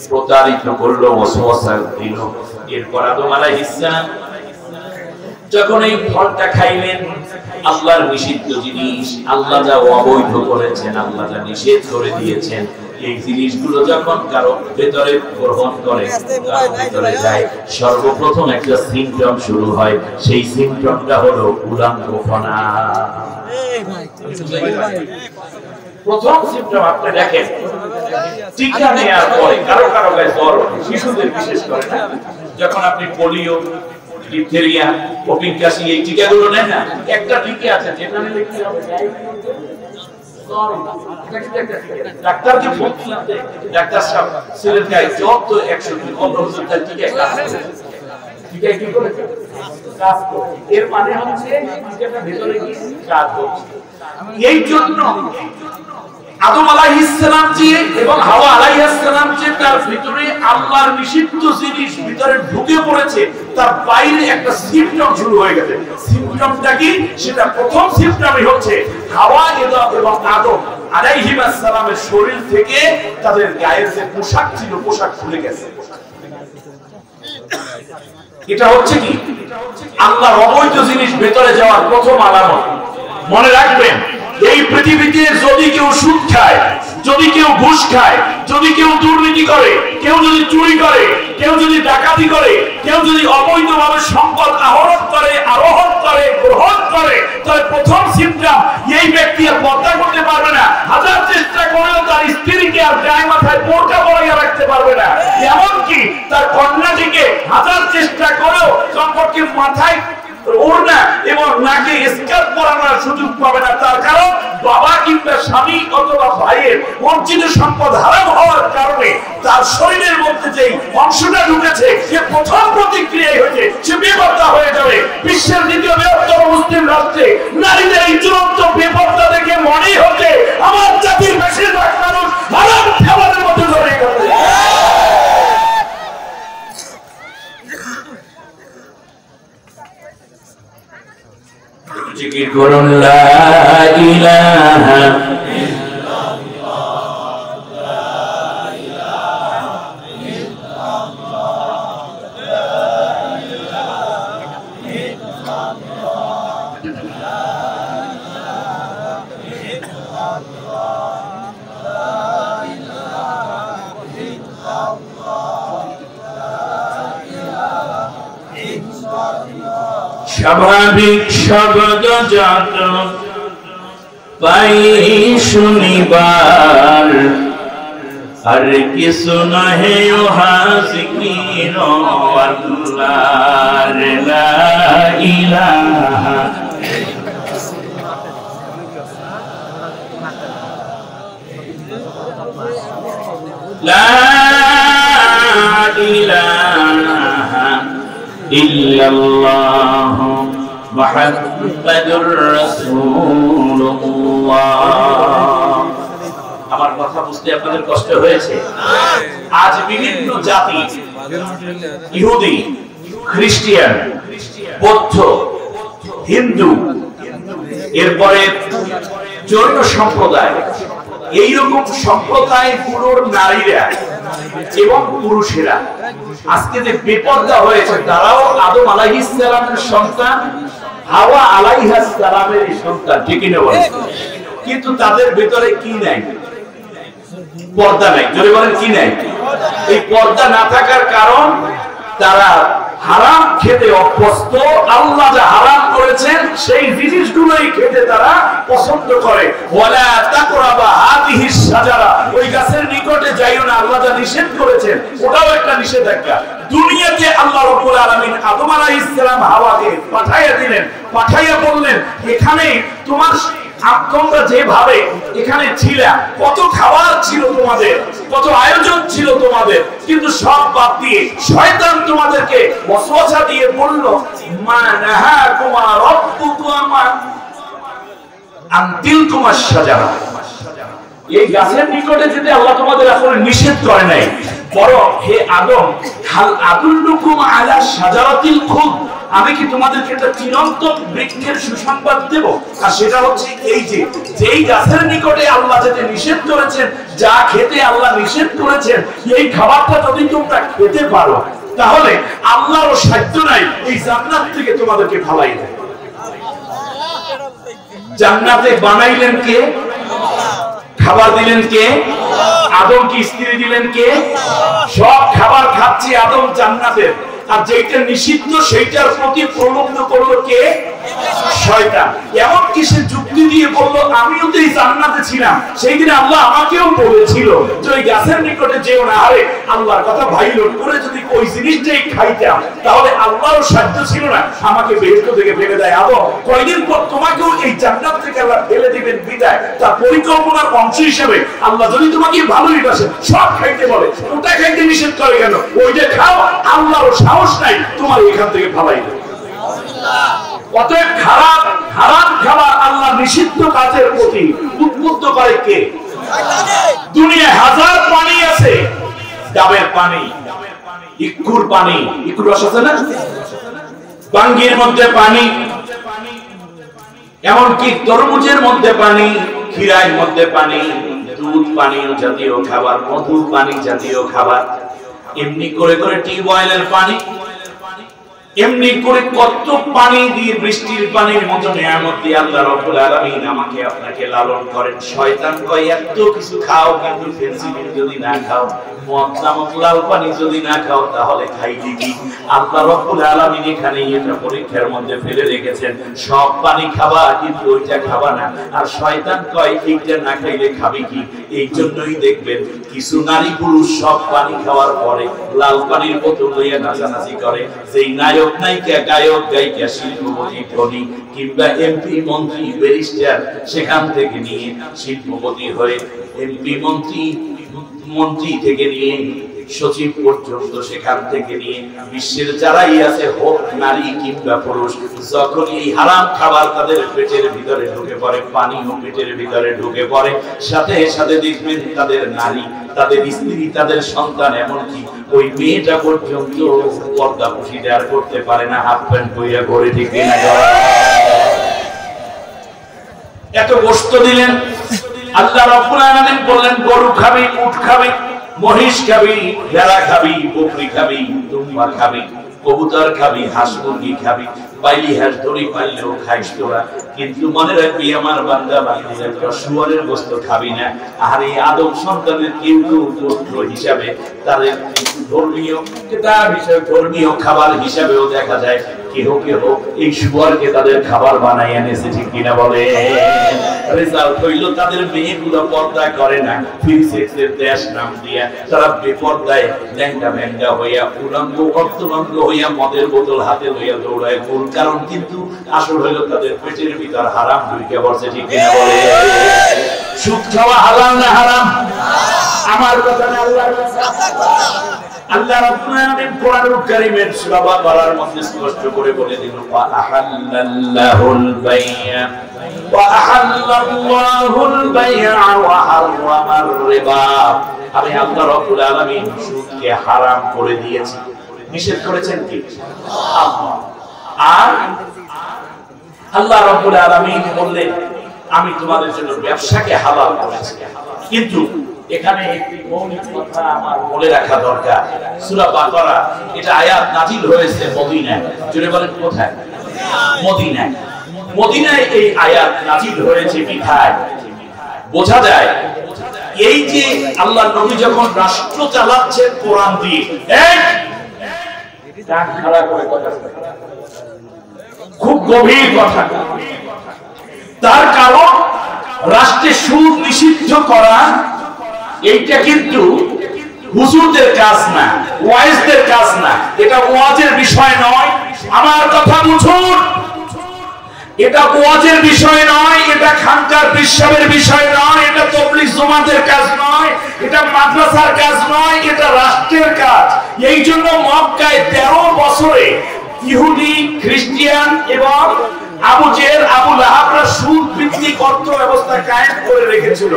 প্রতারিত করলো, ওয়াসওয়াসা দিল। এরপর আদম আলাইহিস সালাম যখন এই ফলটা খাইলেন, আল্লাহর নিষিদ্ধ জিনিস, আল্লাহ যা অবৈধ করেছেন, আল্লাহ যা নিষেধ করে দিয়েছেন, এই জিনিসগুলো যখন কারো ভেতরে গ্রহণ করে, তার ভেতরে যায়, সর্বপ্রথম একটা সিম্পটম শুরু হয়। সেই সিম্পটমটা হলো উলাঙ্গফনা। প্রথম সিম্পটম আপনি দেখেন, টিকা নেওয়ার পরে কারো কারো গায়ে জ্বর, শিশুদের বিশেষ করে না, যখন আপনি পোলিও, ডিপথেরিয়া, কপিং কাশি এই টিকাগুলো নেন না, একটা টিকা আছে যেটা নিলে কি হবে? ডাক্তারকে ফোন দিলাম, ডাক্তার সাহেব ছেলের গায়ে যত 100 তার টিকা কাজ করে, টিকা কি করে কাজ করে, এর মানে হচ্ছে টিকাটা ভেতরে কি কাজ করছে। এই জন্য আদম আলাইহিস সালাম জি এবং হাওয়া আলাইহিস সালাম জি তার ভিতরে আল্লাহর নিষিদ্ধ জিনিস ভিতরে ঢুকে পড়েছে, তার বাইরে একটা সিম্পটম শুরু হয়ে গেছে। সিম্পটমটা কি? সেটা প্রথম সিম্পটমই হচ্ছে হাওয়া এবং আদম আলাইহিস সালামের শরীর থেকে তাদের গায়ের যে পোশাক ছিল, পোশাক খুলে গেছে। এটা হচ্ছে কি? আল্লাহর অবৈধ জিনিস ভেতরে যাওয়ার প্রথম আলামত। মনে রাখবেন, এই পৃথিবীতে যদি কেউ সুদ খায়, যদি কেউ ঘুষ খায়, যদি কেউ দুর্নীতি করে, কেউ যদি চুরি করে, কেউ যদি ডাকাতি করে, কেউ যদি অবৈধভাবে সম্পদ আহরণ করে, আরোহণ করে, গ্রহণ করে, তাহলে প্রথম সিম্পটম, এই ব্যক্তি আর পর্দা করতে পারবে না। হাজার চেষ্টা করেও তার স্ত্রীকে আর গায়ে মাথায় বোরকা পরাইয়া রাখতে পারবে না। এমনকি তার কন্যাটিকে হাজার চেষ্টা করেও সম্পর্কে মাথায় ওড়না এবং নাকে স্কার্ফ পরানোর সুযোগ পাবে না। তার কারণ বাবা কিংবা স্বামী অথবা ভাইয়ের অর্জিত সম্পদ হারাম হওয়ার কারণে তার শরীরের মধ্যে যে অংশটা ঢুকেছে, সে প্রথম প্রতিক্রিয়াই হয়েছে সে বেপরদা হয়ে যাবে। বিশ্বের দ্বিতীয় বৃহত্তম মুসলিম রাষ্ট্রে নারীদের এই চূড়ান্ত বেপরদা দেখে মনেই হচ্ছে আমার জাতির বেশিরভাগ মানুষ হারাম খাবারের মধ্যে জড়িয়ে গেছে। জিকির করুন লা ইলাহা ইল্লাল্লাহ, লা ইলাহা ইল্লাল্লাহ, লা ইলাহা ইল্লাল্লাহ, লা ইলাহা ইল্লাল্লাহ, লা ইলাহা ইল্লাল্লাহ, লা ইলাহা ইল্লাল্লাহ। স্বাভাবিক শব্দ যত পাই শুনিবার, আর কিছু নহে ও হাসিকির আল্লাহর লা ইলাহা লা ইলাহা ইল্লাল্লাহ মুহাম্মাদুর মুহাম্মাদুর রাসূলুল্লাহ। আমার কথা বুঝতে আপনাদের কষ্ট হয়েছে? আজ বিভিন্ন জাতি, ইহুদি, খ্রিস্টান, বৌদ্ধ, হিন্দু, এরপরে জৈন সম্প্রদায়, এইরকম সম্প্রদায়গুলোর নারীরা এবং পুরুষেরা আজকে যে বেপরদা হয়েছে, তারাও আদম আলাইহিস সালামের সন্তান, হাওয়া আলাইহিস সালামের সন্তান, ঠিক না বলেন? কিন্তু তাদের ভিতরে কি নাই? পর্দা নাই। জোরে বলেন কি নাই? এই পর্দা না থাকার কারণ তারা হারাম খেতে অভ্যস্ত। আল্লাহ যা হারাম করেছেন সেই জিনিসগুলোই খেতে তারা পছন্দ করে। ওয়ালা তাকরাবা হাদিহিস শাজারা, ওই গাছের নিকটে যাইও না, আল্লাহ যা নিষেধ করেছেন ওটাও একটা নিষেধাজ্ঞা। দুনিয়াতে আল্লাহ রাব্বুল আলামিন আদম আলাইহিস সালাম হাওয়াকে পাঠাইয়া দিলেন, পাঠাইয়া বললেন এখানে তোমার তোমরা যেভাবে এখানে ছিলে, কত খাবার ছিল তোমাদের, কত আয়োজন ছিল তোমাদের, কিন্তু সব বাদ দিয়ে শয়তান তোমাদেরকে ওয়াসওয়াসা দিয়ে বলল মা নাহাকুমা রাব্বুকুমা আন তিলকুমাশ শাজারা, এই গাছের নিকটে যেতে আল্লাহ তোমাদের আসলে নিষেধ করে নাই, বরং হে আদম হাল আদুল্লুকুম আলা শাজারাতিল খুদ, আমি কি তোমাদেরকে একটা চিরন্তন বৃক্ষের সুসংবাদ দেব? আর সেটা হচ্ছে এই যে যেই গাছের নিকটে আল্লাহ যেতে নিষেধ করেছেন, যা খেতে আল্লাহ নিষেধ করেছেন, এই খাবারটা যদি তোমরা খেতে পারো তাহলে আল্লাহর সাধ্য নাই এই জান্নাত থেকে তোমাদেরকে ফালাই দেয়। জান্নাতে বানাইলেন কে? খাবার দিলেন কে? আদম কি স্ত্রী দিলেন কে? সব খাবার খাচ্ছে আদম জান্নাতের, আর যেটা নিষিদ্ধ সেইটার প্রতি প্রলুব্ধ করলো কে? শয়তান। এমন কি সে যুক্তি দিয়ে বলল আমিও তো এই জান্নাতে ছিলাম, সেই দিন আল্লাহ আমাকেও বলেছিল যে ওই গাছের নিকটে যেও না। আরে আল্লাহর কথা ভাইলোট করে যদি ওই জিনিসটাই খাইতাম তাহলে আল্লাহরও সাধ্য ছিল না আমাকে বেহেশত থেকে ফেলে দেয়। আদম কয়দিন পর তোমাকেও এই জান্নাত থেকে আল্লাহ ফেলে দিবেন বিদায়, তার পরিকল্পনার অংশ হিসেবে আল্লাহ যদি তোমাকে ভালোই বাসে সব খাইতে বলে, ওটা খাইতে নিষেধ করে কেন? ওইটা খাও, আল্লাহরও সাহস নাই তোমার এখান থেকে ফালাই দেবে। অতএব হারাম খাবার আল্লাহ নিষিদ্ধ কাজের প্রতি উদ্বুদ্ধ করে কে? দুনিয়ায় হাজার পানি আছে, ডাবের পানি, ইকুর পানি, ইকুর রস আছে না, বাঙ্গির মধ্যে পানি, এমনকি তরমুজের মধ্যে পানি, ক্ষীরার মধ্যে পানি, দুধ পানীয় জাতীয় খাবার, মধু পানি জাতীয় খাবার, এমনি করে করে টিউবওয়েলের পানি, এমনি করে কত পানি দিয়ে বৃষ্টির পানির মতো নিয়ামত দিয়ে আল্লাহ রাব্বুল আলামিন আমাকে আপনাকে লালন করেন। শয়তান কয় এত কিছু খাও, কিন্তু ফেন্সিডিল যদি না খাও, মদ নামক লাল পানি যদি না খাও তাহলে খাইলে কি? আল্লাহ রাব্বুল আলামিন এখানে এটা পরীক্ষার মধ্যে ফেলে রেখেছেন, সব পানি খাবা কিন্তু ওইটা খাবা না। আর শয়তান কয় এইটা না খাইলে খাবি কি? এই জন্যই দেখবেন কিছু নারী পুরুষ সব পানি খাওয়ার পরে লাল পানির বোতল লইয়া নাচানাচি করে। যেই নায়ক নায়িকা, গায়ক গায়িকা, শিল্পপতি, ধনী কিংবা এমপি মন্ত্রী ব্যারিস্টার সেখান থেকে নিয়ে শিল্পপতি হয়ে এমপি মন্ত্রী থেকে নিয়ে সচিব পর্যন্ত, সেখান থেকে নিয়ে বিশ্বের যারাই আছে হোক নারী কিংবা পুরুষ, যখন এই হারাম খাবার তাদের পেটের ভিতরে ঢুকে পড়ে, পানিও পেটের ভিতরে ঢুকে পড়ে, সাথে সাথে দেখবেন তাদের নারী, তাদের স্ত্রী, তাদের সন্তান, এমনকি ওই মেয়েটা পর্যন্ত পর্দা পুশিদার করতে পারে না, হাফ প্যান্ট পরিয়া ঘরে ঠিক না। এত গোশত দিলেন আল্লাহ রাব্বুল আলামিন, বললেন গরু খাবি, উট খাবি, মহিষ খাবি, ভেড়া খাবি, বকরি খাবি, দুম্বা খাবি, কবুতর খাবি, হাঁস মুরগি খাবি, বাইলি হাঁস ধরি পারলেও খাইস তোরা, কিন্তু মনে রাখবি আমার বান্দা বান্দীরা শুয়োরের গোশত খাবি না। আর এই আদম সন্তানের কেউ কেউ গোশত হিসাবে তাদের ধর্মীয় খাবার হিসাবেও দেখা যায় কেহ কেহ এই শুয়োরকে তাদের খাবার বানাই এনেছে, ঠিক কিনা বলে? রেজাল্ট হইল তাদের মেয়েগুলো পর্দা করে না, ফ্রি সেক্সের দেশ নাম দিয়া তারা বেপর্দায় ল্যাংটা ভ্যাংটা হইয়া উলঙ্গ অর্থভঙ্গ হইয়া মদের বোতল হাতে লইয়া দৌড়ায়। মূল কারণ কিন্তু আসল হইল তাদের পেটের ভিতর হারাম ঢুকে পড়ছে, ঠিক কিনা বলে? সুদ খাওয়া হালাল না হারাম? আমার কথা না আল্লাহর কথা। আল্লাহ রাব্বুল আলামিন কোরআনুল কারীমের সূরা বাকারার মধ্যে স্পষ্ট করে বলে দিল ওয়া আহাল্লাল্লাহুল বাই'a ওয়া আহাল্লাল্লাহুল বাই'a ওয়া হারামার রিবা। আমি আল্লাহ রাব্বুল আলামিন সুদকে হারাম করে দিয়েছি। নিষেধ করেছেন কি? আল্লাহ। আর আল্লাহ রাব্বুল আলামিন বললেন আমি তোমাদের জন্য ব্যবসাকে হালাল করেছি। কিন্তু এখানে একটি মৌলিক কথা আমার বলে রাখা দরকার। সূরা বাকারা এটা আয়াত নাযিল হয়েছে মদিনায়। জুড়ে বলেন কোথায়? মদিনায়। মদিনায় এই আয়াত নাযিল হয়েছে বিধায় বোঝা যায় এই যে আল্লাহর নবী যখন রাষ্ট্র চালাচ্ছেন কোরআন দিয়ে, কান খাড়া করে কথা, খুব গভীর কথা। তার কারণ রাষ্ট্রে সুদ নিষিদ্ধ করা এইটা কিন্তু হুজুরদের কাজ না, ওয়াইজদের কাজ না, এটা ওয়াজের বিষয় নয়। আমার কথা বুঝুন, এটা ওয়াজের বিষয় নয়, এটা খানকার বিশ্ববের বিষয় নয়, এটা তাবলীগ জামাতের কাজ নয়, এটা মাদ্রাসার কাজ নয়, এটা রাষ্ট্রের কাজ। এই জন্য মক্কায় 13 বছরে ইহুদি, খ্রিস্টান এবং আবু জেহেল, আবু লাহাবরা সুদ ভিত্তিক অর্থ ব্যবস্থা কায়েম করে রেখেছিল।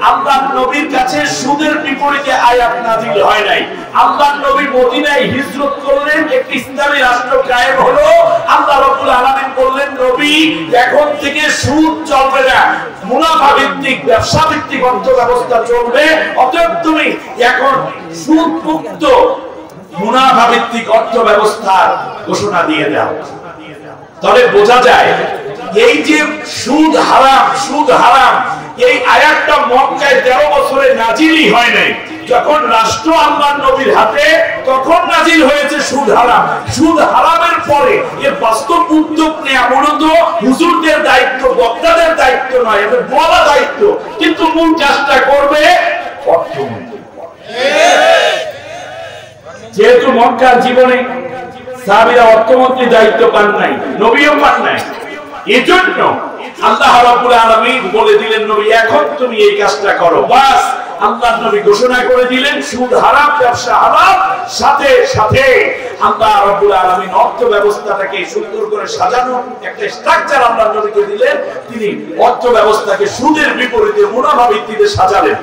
আল্লাহর নবীর কাছে সুদের বিপরীতে আয়াত নাযিল হয় নাই। আল্লাহর নবী মদিনায় হিজরত করলেন, একটি ইসলামী রাষ্ট্র কায়েম হলো। আল্লাহ রাব্বুল আলামিন বললেন নবী এখন থেকে সুদ চলবে না, মুনাফা ভিত্তিক, ব্যবসা ভিত্তিক অর্থ ব্যবস্থা চলবে। অতএব তুমি এখন সুদ মুক্ত মুনাফা ভিত্তিক অর্থ ব্যবস্থার ঘোষণা দিয়ে দাও। তাহলে বোঝা যায় এই যে সুদ হারাম, সুদ হারাম, এই আয়াতটা মক্কায় 13 বছরে নাযিলই হয় নাই। যখন রাষ্ট্র আল্লাহর নবীর হাতে, তখন নাযিল হয়েছে সুদ হারাম। সুদ হারামের পরে এর বাস্তব উদ্যোগ নেওয়া মূলত হুজুরদের দায়িত্ব, বক্তাদের দায়িত্ব নয়, এদের বলা দায়িত্ব। কিন্তু মূল কাজটা করবে অর্থমন্ত্রী। যেহেতু মক্কার জীবনে সাহাবীরা অর্থমন্ত্রী দায়িত্ব পান নাই, নবীও পান নাই, এজন্য আল্লাহ রাব্বুল আলামিন বলে দিলেন নবী এখন তুমি এই কাজটা করো। বাস আল্লাহর নবী ঘোষণা করে দিলেন সুদ হারাম, ব্যবসা হারাম। সাথে সাথে আল্লাহ রাব্বুল আলামিন অর্থ ব্যবস্থাটাকে সুন্দর করে সাজানো একটা স্ট্রাকচার আল্লাহর নবীকে দিলেন। তিনি অর্থ ব্যবস্থাকে সুদের বিপরীতে মুনাফা ভিত্তিতে সাজালেন।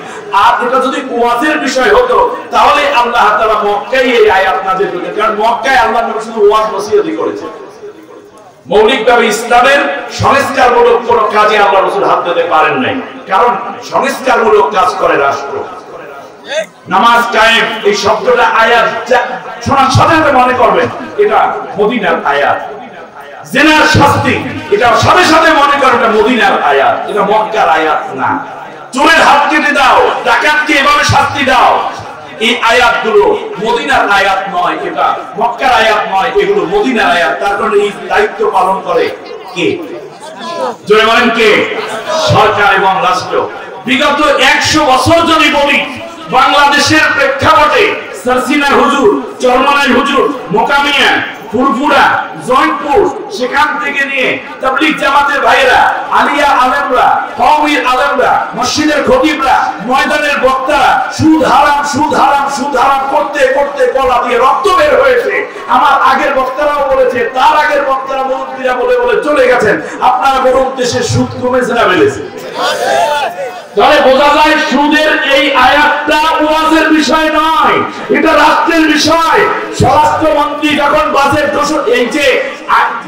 আর এটা যদি ওয়াজের বিষয় হতো তাহলে আল্লাহ তাআলা মক্কায় এই আয়াত নাযিল করতেন, কারণ মক্কায় আল্লাহর নবী শুধু ওয়াজ নসিহতই করেছেন। মৌলিকভাবে ইসলামের সংস্কারমূলক কোন কাজে আল্লাহ রাসূল হাত দিতে পারেন নাই, কারণ সংস্কারমূলক কাজ করে রাষ্ট্র। নামাজ কায়েম এই শব্দটা আয়াত শোনার সাথে সাথে মনে করবেন এটা মদিনার আয়াত। জিনার শাস্তি এটা সাথে সাথে মনে করেন এটা মদিনার আয়াত, এটা মক্কার আয়াত না। চোরের হাত কেটে দাও, ডাকাতকে এভাবে শাস্তি দাও, এই আয়াতগুলো মদিনার আয়াত নয়, এটা মক্কার আয়াত নয়, এগুলো মদিনার আয়াত। তার কারণে এই দায়িত্ব পালন করে কে? জোরে বলেন কে? সরকার এবং রাষ্ট্র। বিগত 100 বছর যদি বলি বাংলাদেশের প্রেক্ষাপটে সারসিনার হুজুর, চরমনাই হুজুর, মোকামিয়া, ফুরফুরা, জয়পুর, সেখান থেকে নিয়ে তাবলীগ জামাতের ভাইরা, আলিয়া আলেমরা, কওমি আলেমরা, মসজিদের খতিবরা, ময়দানের বক্তারা সুদ হারাম, সুদ হারাম, সুদ হারাম করতে করতে গলা দিয়ে রক্ত বের হয়েছে। আমার আগের বক্তারাও বলেছে, তার আগের বক্তারা মুরব্বিরা বলে বলে চলে গেছেন। আপনারা বলুন দেশে সুদ কমেছে না বেড়েছে? তাহলে বোঝা যায় সুদের এই আয়াতটা ওয়াজের বিষয় নয়, এটা রাষ্ট্রের বিষয়। স্বরাষ্ট্রমন্ত্রী যখন বাজেট ঘোষণা, এই যে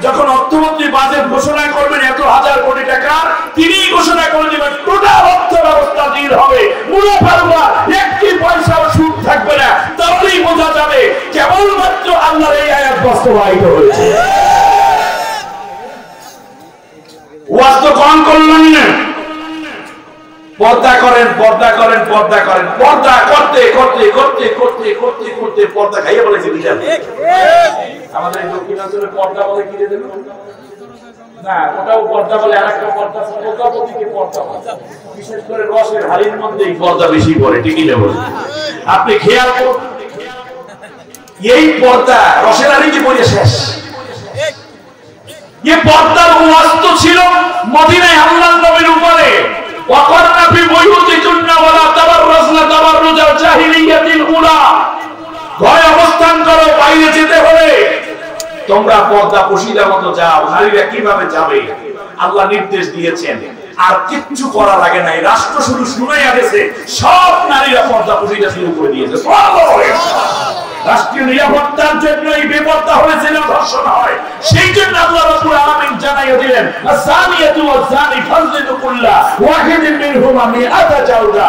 যখন অর্থমন্ত্রী বাজেট ঘোষণা করবেন 1,000 কোটি টাকা, তিনি ঘোষণা করে দেবেন টোটাল অর্থ ব্যবস্থা স্থির হবে, মুনাফার উপর একটি পয়সাও সুদ থাকবে না। তাহলেই বোঝা যাবে কেবলমাত্র আল্লাহর এই আয়াত বাস্তবায়িত হয়েছে। ওয়াজ তো কম করলেন না, পর্দা করেন, পর্দা করেন, পর্দা করেন, পর্দা করতে করতে করতে করতে করতে করতে পর্দা খাইয়ে বলেছে বিশাল। আমাদের দক্ষিণাঞ্চলে পর্দা বলে কি রে দেবে না, ওটাও পর্দা বলে, আরেকটা পর্দা প্রজাপতিকে পর্দা, বিশেষ করে রসের হাড়ির মধ্যেই পর্দা বেশি পড়ে, ঠিকই না বলে? আপনি খেয়াল করুন, এই পর্দা রসের হাড়িতে পড়ে শেষ। এই পর্দার ওয়াস্ত ছিল মদিনায় আল্লাহর নবীর উপরে, وقرن في بيوتكن ولا تبرجن তাবাররুজাল জাহিলিয়াতিল উলা, ঘরে অবস্থান করো, বাইরে যেতে হলে তোমরা পর্দা পশিদার মতো যাও। নারীরা কিভাবে যাবে আল্লাহ নির্দেশ দিয়েছেন, আর কিচ্ছু করা লাগে নাই, রাষ্ট্র শুধু শুনাইয়া গেছে, সব নারীরা পর্দা পশিদা শুরু করে দিয়েছে। রাষ্ট্রীয় নিরাপত্তার জন্য এই বেপর্দা হয়েছিল, ধর্ষণ হয়, সেই জন্য আল্লাহ রাব্বুল আলামিন জানাইয়া দিলেন আস-সানিয়াতু ওয়াজ-জানি ফাজলিদু কুল্লা ওয়াহিদিন মিনহুমা মিআতা জাওজা,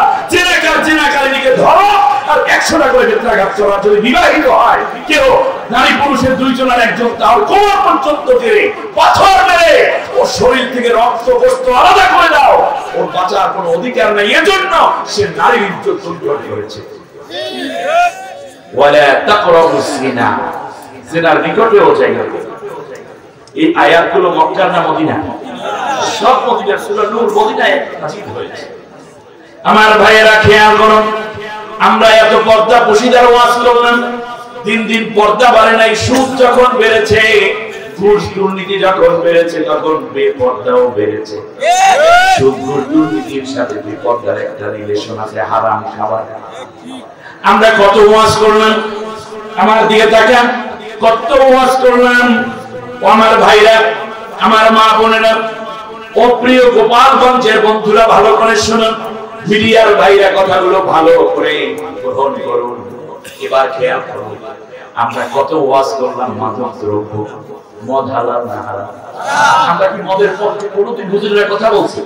জিনাকারীকে ধরো আর 100টা করে বেত্রাঘাত করা। যদি বিবাহিত হয় কেউ, নারী পুরুষের দুইজনের একজন, তার কোমর পর্যন্ত কেড়ে পাথর মেরে ওর শরীর থেকে রক্ত গোশত আলাদা করে দাও, ওর বাঁচার কোনো অধিকার নেই। এজন্য সে নারীর ইজ্জত লুণ্ঠন করেছে। ওয়ালা তাকরাবুস জিনা, জিনার নিকটেও যাইও না। এই আয়াতগুলো মক্কার না মদিনা? সব মদিনার। সূরা নূর মদিনায় নাযিল হয়েছে। আমার ভাইয়েরা খেয়াল করুন, আমরা এত পর্দা পশিদার ওয়াজ করলাম, দিন দিন পর্দা বাড়ে নাই। সুদ যখন বেড়েছে, ঘুষ দুর্নীতি যখন বেড়েছে, তখন বেপর্দাও বেড়েছে। সুদ ঘুষ দুর্নীতির সাথে বেপর্দার একটা রিলেশন আছে, হারাম খাবার। আমরা কত ওয়াজ করলাম, আমার দিকে তাকান, কত ওয়াজ করলাম। ও আমার ভাইরা, আমার মা বোনেরা, ও প্রিয় গোপালগঞ্জের বন্ধুরা, ভালো করে শুনুন। মিডিয়ার ভাইরা কথাগুলো ভালো করে গ্রহণ করুন। এবার খেয়াল করুন, আমরা কত ওয়াজ করলাম মাদক দ্রব্য, মদ হালাল না হারাম। আমরা কি মদের পক্ষে কোনোদিন হুজুরের কথা বলছি?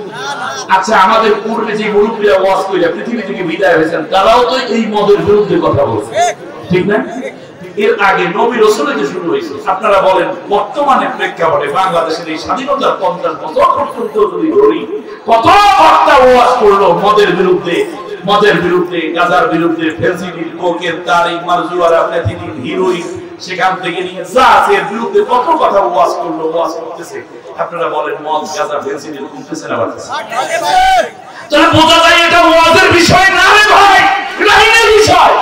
আচ্ছা, আমাদের পূর্বে যে মুরব্বীরা ওয়াজ করে পৃথিবী থেকে বিদায় হয়েছেন, তারাও তো এই মদের বিরুদ্ধে কথা বলছে, ঠিক না? এর আগে নবী রাসূলের যে শুরু হয়েছে। আপনারা বলেন, বর্তমানে প্রেক্ষাপটে বাংলাদেশের এই স্বাধীনতার 50 বছর পর্যন্ত যদি ধরি, কত বক্তা ওয়াজ করলো মদের বিরুদ্ধে, মদের বিরুদ্ধে, গাঁজার বিরুদ্ধে, ফেন্সিডিল, কোকের, তারিক, মারজুয়ারা, প্যাথিডিল, হিরোইন, সেখান থেকে নিয়ে যা আছে এর বিরুদ্ধে কত কথা ওয়াজ করলো, ওয়াজ করতেছে। আপনারা বলেন, মদ, গাঁজা, ফেন্সিডিল কমতেছে না বাড়তেছে? তাহলে বোঝা যায় এটা ওয়াজের বিষয় না রে ভাই, এটা আইনের বিষয়।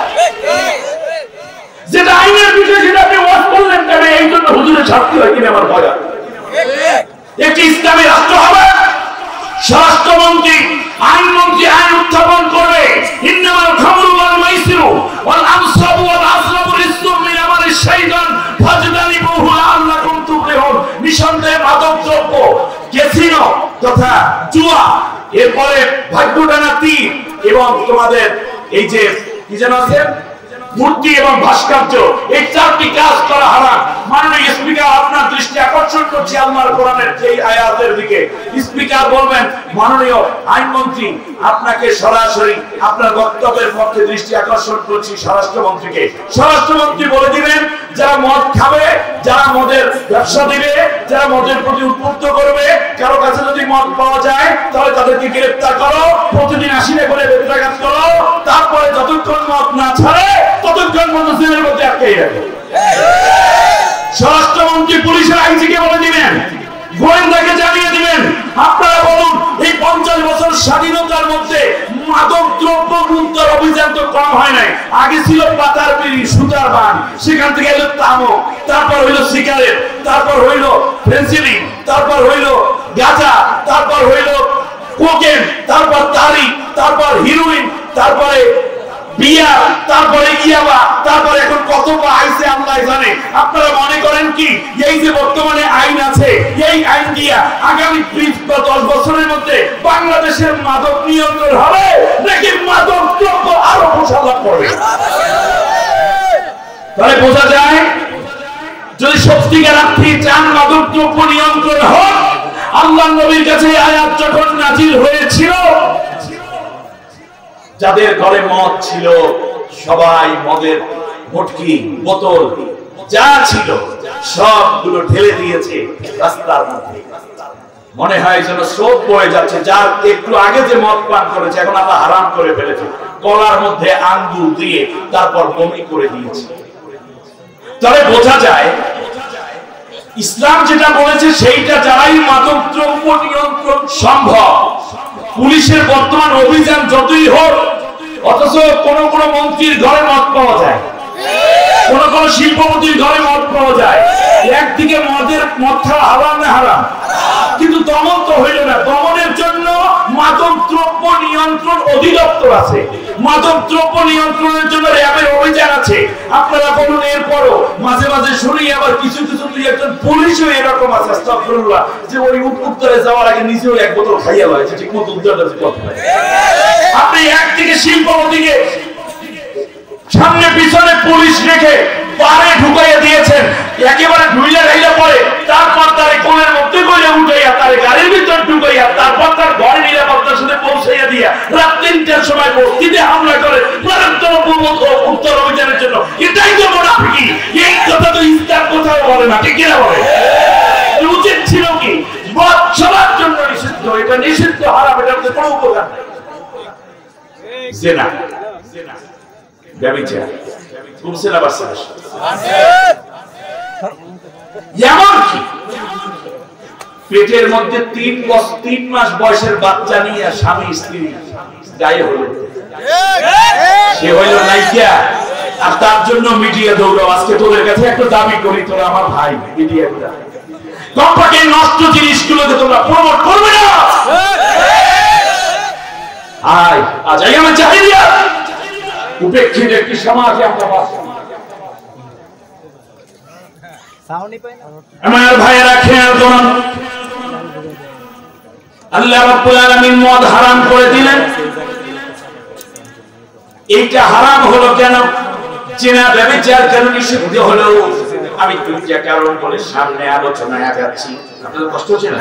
যেটা আইনের বিষয় সেটা আপনি ওয়াজ করলেন কেন? এই জন্য হুজুরের শাস্তি হয় কিনা আমার ভয়। একটি ইসলামী রাষ্ট্র হবে, স্বরাষ্ট্রমন্ত্রী, আইনমন্ত্রী আইন উত্থাপন করবে, ইন্নামাল খামরু ওয়াল মাইসিরু ওয়াল আনসাবু ওয়াল আসলামু রিজকুম মিন আমালিশ শাইতান ফাজতানিবুহু লাআল্লাকুম তুফলিহুন। নিঃসন্দেহে মাদক দ্রব্য, ক্যাসিনো তথা জুয়া, এরপরে ভাগ্যটানা তীর, এবং তোমাদের এই যে কি যেন আছে, মূর্তি এবং ভাস্কর্য, এই চারটি কাজ করা হারাম। মাননীয় স্পিকার, আপনার দৃষ্টি আকর্ষণ করছি আল্লাহর কোরআনের এই আয়াতের দিকে। স্পিকার বলবেন, মাননীয় আইনমন্ত্রী, আপনাকে সরাসরি আপনার বক্তব্যের পক্ষে দৃষ্টি আকর্ষণ করছি স্বরাষ্ট্রমন্ত্রীকে। স্বরাষ্ট্রমন্ত্রী বলে দিবেন, যারা মদ খাবে, যারা মদের ব্যবসা দিবে, যারা মদের প্রতি উদ্বুদ্ধ করবে, কারো কাছে যদি মদ পাওয়া যায় তাহলে তাদেরকে গ্রেফতার করো, প্রতিদিন 80 করে বেত্রাঘাত করো, তারপরে যতক্ষণ মদ না ছাড়ে ততক্ষণ মদ জেলের মধ্যে আটকে রাখো। স্বরাষ্ট্রমন্ত্রী পুলিশের আইজিকে বলে দিবেন, গোয়েন্দাকে জানিয়ে দিবেন, আপনারা বলুন, এই 50 বছর স্বাধীনতার মধ্যে মাদক দ্রব্য মুক্তার অভিযান তো কম হয় নাই। আগে ছিল পাতার বিড়ি, সুতার বান, সেখান থেকে এলো তামাক, তারপর হইলো সিগারেট, তারপর হইলো ফেন্সিডিল, তারপর হইলো গাঁজা, তারপর হইলো কোকেন, তারপর তারিক, তারপর হিরোইন, তারপরে বিয়া, তারপরে ইয়াবা, তারপরে এখন কত আইছে আল্লাহ জানে। আপনারা মনে করেন কি এই যে বর্তমানে আইন আছে, এই আইন দিয়া আগামী 20 বা 10 বছরের মধ্যে বাংলাদেশের মাদক নিয়ন্ত্রণ হবে, নাকি মাদক দ্রব্য আরো প্রসার করবে? তাহলে বোঝা যায়, যদি সত্যিকার আপনি চান মাদক দ্রব্য নিয়ন্ত্রণ হোক, আল্লাহর নবীর কাছে আয়াত যখন নাজিল হয়েছিল, যাদের ঘরে মদ ছিল সবাই মদের মটকি, বোতল যা ছিল সবগুলো ঢেলে দিয়েছে রাস্তার মধ্যে। মনে হয় যেন স্রোত বয়ে যাচ্ছে। যার একটু আগে যে মদ পান করেছে, এখন আল্লাহ হারাম করে ফেলেছে, গলার মধ্যে আঙ্গুল দিয়ে তারপর বমি করে দিয়েছে। তাহলে বোঝা যায়, ইসলাম যেটা বলেছে সেইটা যারাই মাদক দ্রব্য নিয়ন্ত্রণ সম্ভব। পুলিশের বর্তমান অভিযান যতই হোক, অথচ কোন কোন মন্ত্রীর ঘরে মদ পাওয়া যায়, কোন কোন শিল্পপতির ঘরে মদ পাওয়া যায়। একদিকে মদ খাওয়া হারাম না হারাম, কিন্তু দমন তো হইল না। দমনের জন্য মাদক দ্রব্য নিয়ন্ত্রণ অধিদপ্তর আছে, মাদক দ্রব্য নিয়ন্ত্রণের জন্য র্যাবের অভিযান আছে। আপনারা বলুন, এরপরও মাঝে মাঝে শুনি আবার কিছু কিছু দুই একজন পুলিশও এরকম আছে, আস্তাগফিরুল্লাহ, যে ওই উত্তরে যাওয়ার আগে নিজেও এক বোতল খাইয়া হয়েছে, ঠিক মতো উত্তর কথা। আপনি একদিকে শিল্পপতিকে সামনে পিছনে পুলিশ রেখে পারে ঢুকাইয়া দিয়েছেন, একেবারে ঢুইলা গাইলা পরে, তারপর তার কোলের মধ্যে করে উঠাইয়া তার গাড়ির ভিতর ঢুকাইয়া তারপর তার ঘরে নিরাপত্তার সাথে পৌঁছাইয়া দিয়া রাত ৩টার সময় বস্তিতে হামলা করে মারাত্মক উত্তর অভিযানের জন্য। এটাই তো মুনাফিকি। এই কথা তো ইসলাম কোথাও বলে না, ঠিক কিনা বলে? উচিত ছিল কি মদ সবার জন্য নিষিদ্ধ, এটা নিষিদ্ধ, হারাম, এটা হচ্ছে কোনো উপকার নাই। জিনা, ব্যভিচার, কুমসেনা বাসাস, এমনকি পেটের মধ্যে ৩ মাস বয়সের বাচ্চা নিয়ে স্বামী স্ত্রী গায়ে হলো, সে হইল নাইকিয়া, আর তার জন্য মিডিয়া দৌড়াও। আজকে তোদের কাছে একটু দাবি করি, তোরা আমার ভাই, মিডিয়া কমপক্ষে নষ্ট জিনিসগুলোকে তোমরা প্রমোট করবে না। আজ আমার জাহিলিয়াত উপেক্ষিত একটি সমাজে আমরা বাস করি। আমার ভাইয়েরা খেয়াল করুন, আল্লাহ রাব্বুল আলামিন মদ হারাম করে দিলেন। এইটা হারাম হলো কেন, জিনা ব্যভিচার কেন নিষিদ্ধ হলো? আমি দুইটা কারণ বলে সামনে আলোচনায় আগাচ্ছি। আপনাদের কষ্ট হচ্ছে না?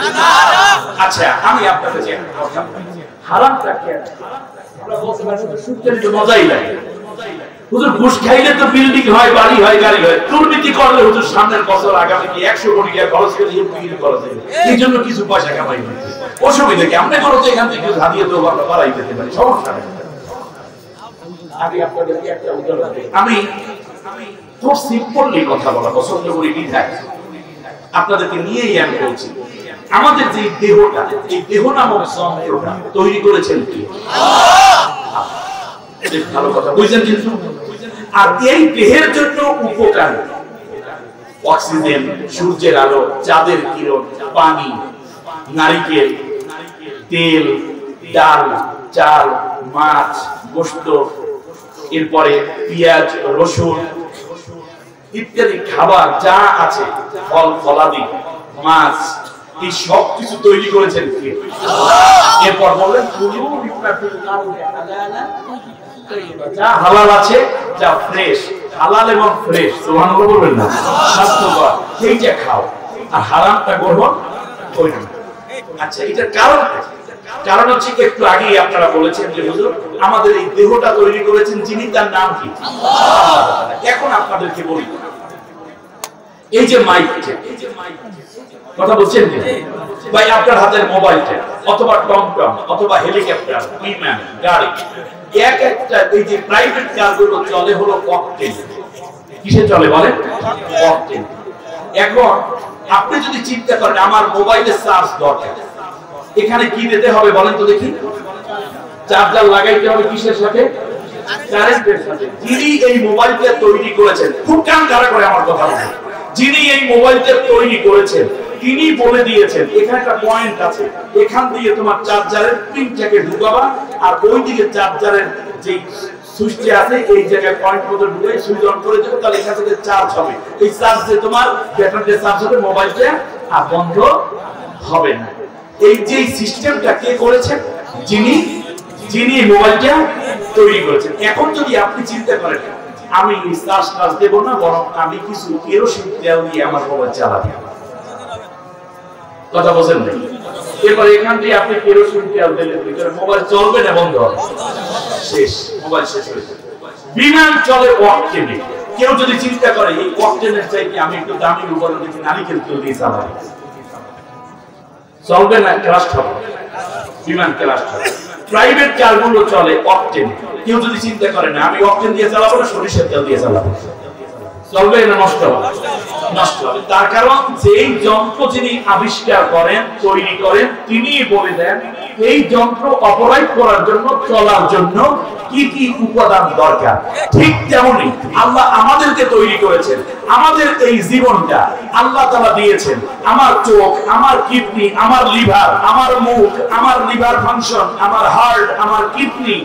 আচ্ছা, আমি আপনাদের যে কথা হারামটা কেন আমরা বলতে পারি, শুনতে তো মজাই লাগে। হুজুর ঘুষ খাইলে তো বিল্ডিং হয়, বাড়ি হয়, গাড়ি হয়। দুর্নীতি করলে হুজুর সামনের বছর আগামী কি 100 কোটি টাকা খরচ করে বিক্রি করা যায়, এই জন্য কিছু পয়সা কামাই হচ্ছে। অসুবিধা কি? আপনি করো তো এখান থেকে হাতিয়ে তো আমরা বাড়াই দিতে পারি, সমস্যা নেই। আমি খুব সিম্পলি কথা বলা পছন্দ করি, বিধায় আপনাদেরকে নিয়েই আমি বলছি। আমাদের যে দেহটা, এই দেহ নামক যন্ত্রটা তৈরি করেছেন কি? ভালো কথা বুঝছেন কিন্তু। আর এই দেহের জন্য উপকার অক্সিজেন, সূর্যের আলো, চাঁদের কিরণ, পানি, নারিকেল তেল, ডাল, চাল, মাছ, গোশত, এরপরে পেঁয়াজ, রসুন ইত্যাদি খাবার যা আছে, ফল ফলাদি, মাছ, এই সব কিছু তৈরি করেছেন কে? এরপর বলেন যা হালাল আছে, যা ফ্রেশ, হালাল এবং ফ্রেশ, সুবহানাল্লাহ বলবেন না, স্বাস্থ্যকর, সেইটা খাও, আর হারামটা গ্রহণ করবেন না। আচ্ছা, এটার কারণ হচ্ছে একটু আগেই আপনারা বলেছেন যে হুজুর আমাদের এই দেহটা তৈরি করেছেন যিনি, তার নাম কি? এখন আপনাদেরকে বলি, এই যে মাইকটা, কথা বলছেন কি ভাই, আপনার হাতের মোবাইলটা অথবা টমটম অথবা হেলিকপ্টার, বিমান, গাড়ি, এক একটা এই যে প্রাইভেট কারগুলো চলে হলো ককটেল। কিসে চলে বলেন? ককটেল। এখন আপনি যদি চিন্তা করেন আমার মোবাইলে চার্জ দরকার, এখানে কি দিতে হবে বলেন তো দেখি? চার্জার লাগাইতে হবে কিসের সাথে? কারেন্টের সাথে। যিনি এই মোবাইলটা তৈরি করেছেন, খুব কান খাড়া করে আমার কথা বলেন, যিনি এই মোবাইলটা তৈরি করেছেন তিনি বলে দিয়েছেন এখানে একটা পয়েন্ট আছে, এখান দিয়ে তোমার চার্জারের পিনটাকে ঢুকাবা, আর ওই দিকে চার্জারের যে সুইচটা আছে এই জায়গায় পয়েন্ট মতো ঢুকে সুইচ অন করে দেবো, তাহলে এখান থেকে চার্জ হবে। এই চার্জে তোমার ব্যাটারিতে চার্জ হবে, মোবাইলটা আর বন্ধ হবে না। এই যে সিস্টেমটা কে করেছেন? যিনি মোবাইলটা তৈরি করেছেন। এখন যদি আপনি চিন্তা করেন আমি চার্জ দেব না, বরং আমি কিছু কেরোসিন তেল দিয়ে আমার মোবাইল চালাবো, কথা বলেন না? এরপর এখান থেকে আপনি কেরোসিন তেল দিলেন, ভিতরে মোবাইল চলবে না, বন্ধ হবে, শেষ, মোবাইল শেষ হয়ে যাবে। বিমান চলে অকটেনে। কেউ যদি চিন্তা করে এই অকটেনের চাইতে আমি একটু দামি উপকরণ দিচ্ছি, নারিকেল তেল দিয়ে চালাবো, চলবে না, ক্রাশ হবে, বিমান ক্রাশ হবে। প্রাইভেট কারগুলো চলে অকটেন। কেউ যদি চিন্তা করে না আমি অকটেন দিয়ে চালাবো না, সরিষার তেল দিয়ে চালাবো, চলবে না নষ্ট হবে? নষ্ট হবে। তার কারণ যেই যন্ত্র যিনি আবিষ্কার করেন, তৈরি করেন, তিনি বলে দেন এই যন্ত্র অপারেট করার জন্য, চলার জন্য কি কি উপাদান দরকার। ঠিক তেমনি আল্লাহ আমাদেরকে তৈরি করেছেন, আমাদের এই জীবনটা আল্লাহ তাআলা দিয়েছেন। আমার চোখ, আমার কিডনি, আমার লিভার, আমার মুখ, আমার লিভার ফাংশন, আমার হার্ট, আমার কিডনি,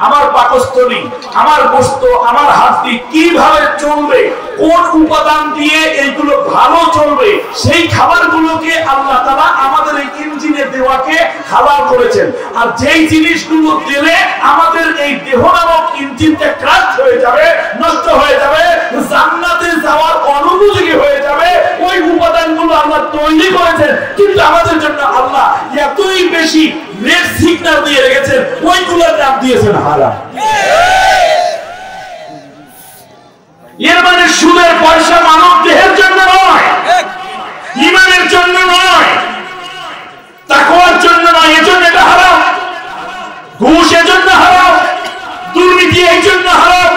আমার পাকস্থলী, আমার গোশত, আমার হাড়টি কিভাবে চলবে, কোন উপাদান দিয়ে এইগুলো ভালো চলবে, সেই খাবারগুলোকে আল্লাহ তাআলা আমাদের এই ইঞ্জিনে দেওয়াকে হালাল করেছেন। আর যেই জিনিসগুলো দিলে আমাদের এই দেহ নামক ইঞ্জিনটা ক্রাশ হয়ে যাবে, নষ্ট হয়ে যাবে, জান্নাতে যাওয়ার অনুপযোগী হয়ে যাবে, ওই উপাদানগুলো আল্লাহ তৈরি করেছেন। কিন্তু আমাদের জন্য আল্লাহ এতই বেশি রেড সিগন্যাল দিয়ে রেখেছেন, ওইগুলোর নাম দিয়েছেন হারাম। এর মানে সুদের পয়সা মানব দেহের জন্য নয়, ঈমানের জন্য নয়, তাকওয়ার জন্য নয়, এজন্য এটা হারাম। ঘুষ এজন্য হারাম, দুর্নীতি এই জন্য হারাম।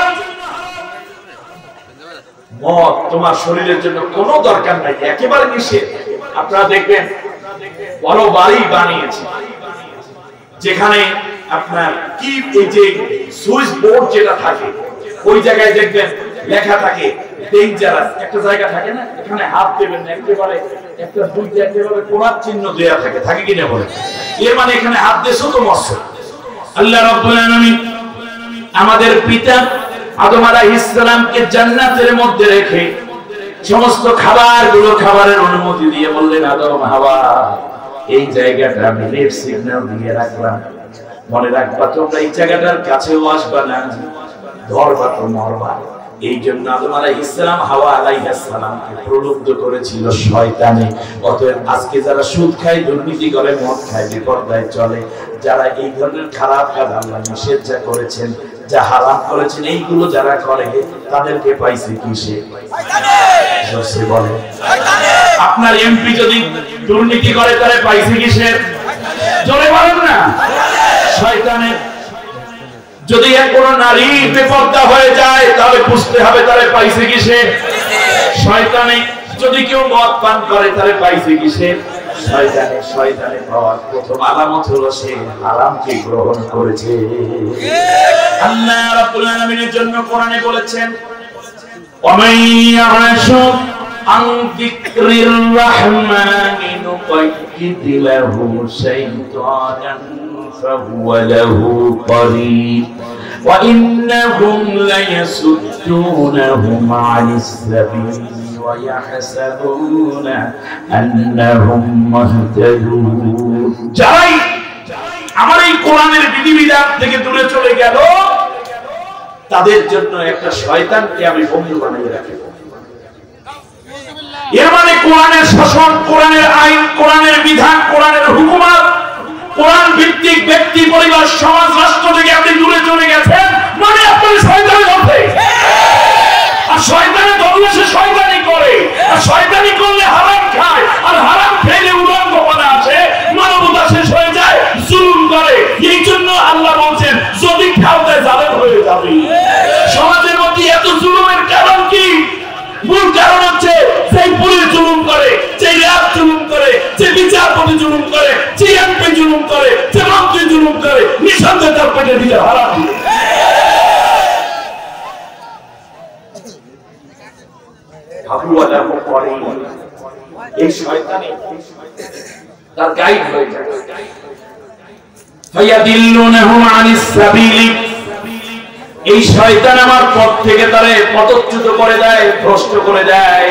মদ তোমার শরীরের জন্য কোনো দরকার নাই, একেবারে নিষেধ। আপনারা দেখবেন বড় বাড়ি বানিয়েছে, যেখানে আপনার কি এই যে সুইচ বোর্ড যেটা থাকে, ওই জায়গায় দেখবেন লেখা থাকে ডেঞ্জারাস। একটা জায়গা থাকে না, এখানে হাত দেবেন না, একেবারে একটা দুইটা একেবারে কোণার চিহ্ন দেয়া থাকে, থাকে কিনা বলে? এর মানে এখানে হাত দেছো তো মরছো। আল্লাহ রাব্বুল আলামিন আমাদের পিতা আদম আলাইহিস সালামকে জান্নাতের মধ্যে রেখে সমস্ত খাবারগুলো খাবারের অনুমতি দিয়ে বললেন, আদম, হাওয়া, এই জায়গাটা আমি রেড সিগন্যাল দিয়ে রাখলাম, মনে রাখবা তোমরা এই জায়গাটার কাছেও আসবা না, ধরবা তো মরবা। এই জন্য আদম আলাইহিস সালাম হাওয়া আলাইহিস সালামকে প্রলুব্ধ করেছিল শয়তানে। অতএব আজকে যারা সুদ খায়, দুর্নীতি করে, মদ খায়, বিপর্দায় চলে, যারা এই ধরনের খারাপ কাজ আল্লাহ নিষেধ যা করেছেন, যা হারাম করেছেন, এইগুলো যারা করে তাদেরকে পাইছে কিসে? শয়তানে বলে। আপনার এমপি যদি দুর্নীতি করে তারে পাইছে কিসে? জোরে বলেন না, শয়তানের। যদি কোন নারী বেপর্দা হয়ে যায় তাহলে বুঝতে হবে তারে পাইছে কিসে? শয়তানে। যদি কেউ মদ পান করে তারে পাইছে কিসে? শয়তানে। শয়তানে পাওয়ার প্রথম আলামত হলো সে হারামকে গ্রহণ করেছে। আল্লাহ রাব্বুল আলামিনের জন্য কোরআনে বলেছেন, ওয়ামান ইয়াশু আন যিকরির রাহমানি নুকাইয়িদ লাহু শাইতানান ফাহুয়া লাহু করিন ওয়া ইন্নাহুম লায়াসুদ্দুনাহুম আনিস সাবিল ওয়া ইয়াহসাবুনা আন্নাহুম মুহতাদুন। যারাই আমার এই কোরআনের বিধিবিধান থেকে দূরে চলে গেল, তাদের জন্য একটা শয়তানকে আমি বন্ধু বানিয়ে রাখব। এর মানে কোরআনের শাসন, কোরআনের আইন, কোরআনের বিধান, কোরআনের হুকুমত, কোরআন ভিত্তিক ব্যক্তি, পরিবার, সমাজ, রাষ্ট্র থেকে আপনি দূরে চলে গেছেন, মানে আপনার শয়তানি ধরবে। আর শয়তানি ধরলে সে শয়তানি করে, আর শয়তানি করলে হারাম খায়, আর হারাম খেলে উলঙ্গপনা আছে, মানবতা শেষ হয়ে যায়, জুলুম করে। এই জন্য আল্লাহ বলছেন যদি খাও তাই জালেম হয়ে যাবে। সমাজের মধ্যে এত জুলুমের কারণ কি? মূল কারণ হচ্ছে সেই পুলিশ জুলুম করে, যে র্যাব জুলুম করে, যে বিচারপতি জুলুম করে, যে এমপি জুলুম করে, যে মন্ত্রী জুলুম করে, নিঃসন্দেহে তার পেটে দিতে হারাম। এই শয়তানি তার গাইড হয়ে যায়। ফায়াদিল্লুনাহুম আনিস সাবিলি, এই শয়তান আমার পথ থেকে তারে পথচ্যুত করে দেয়, ভ্রষ্ট করে দেয়।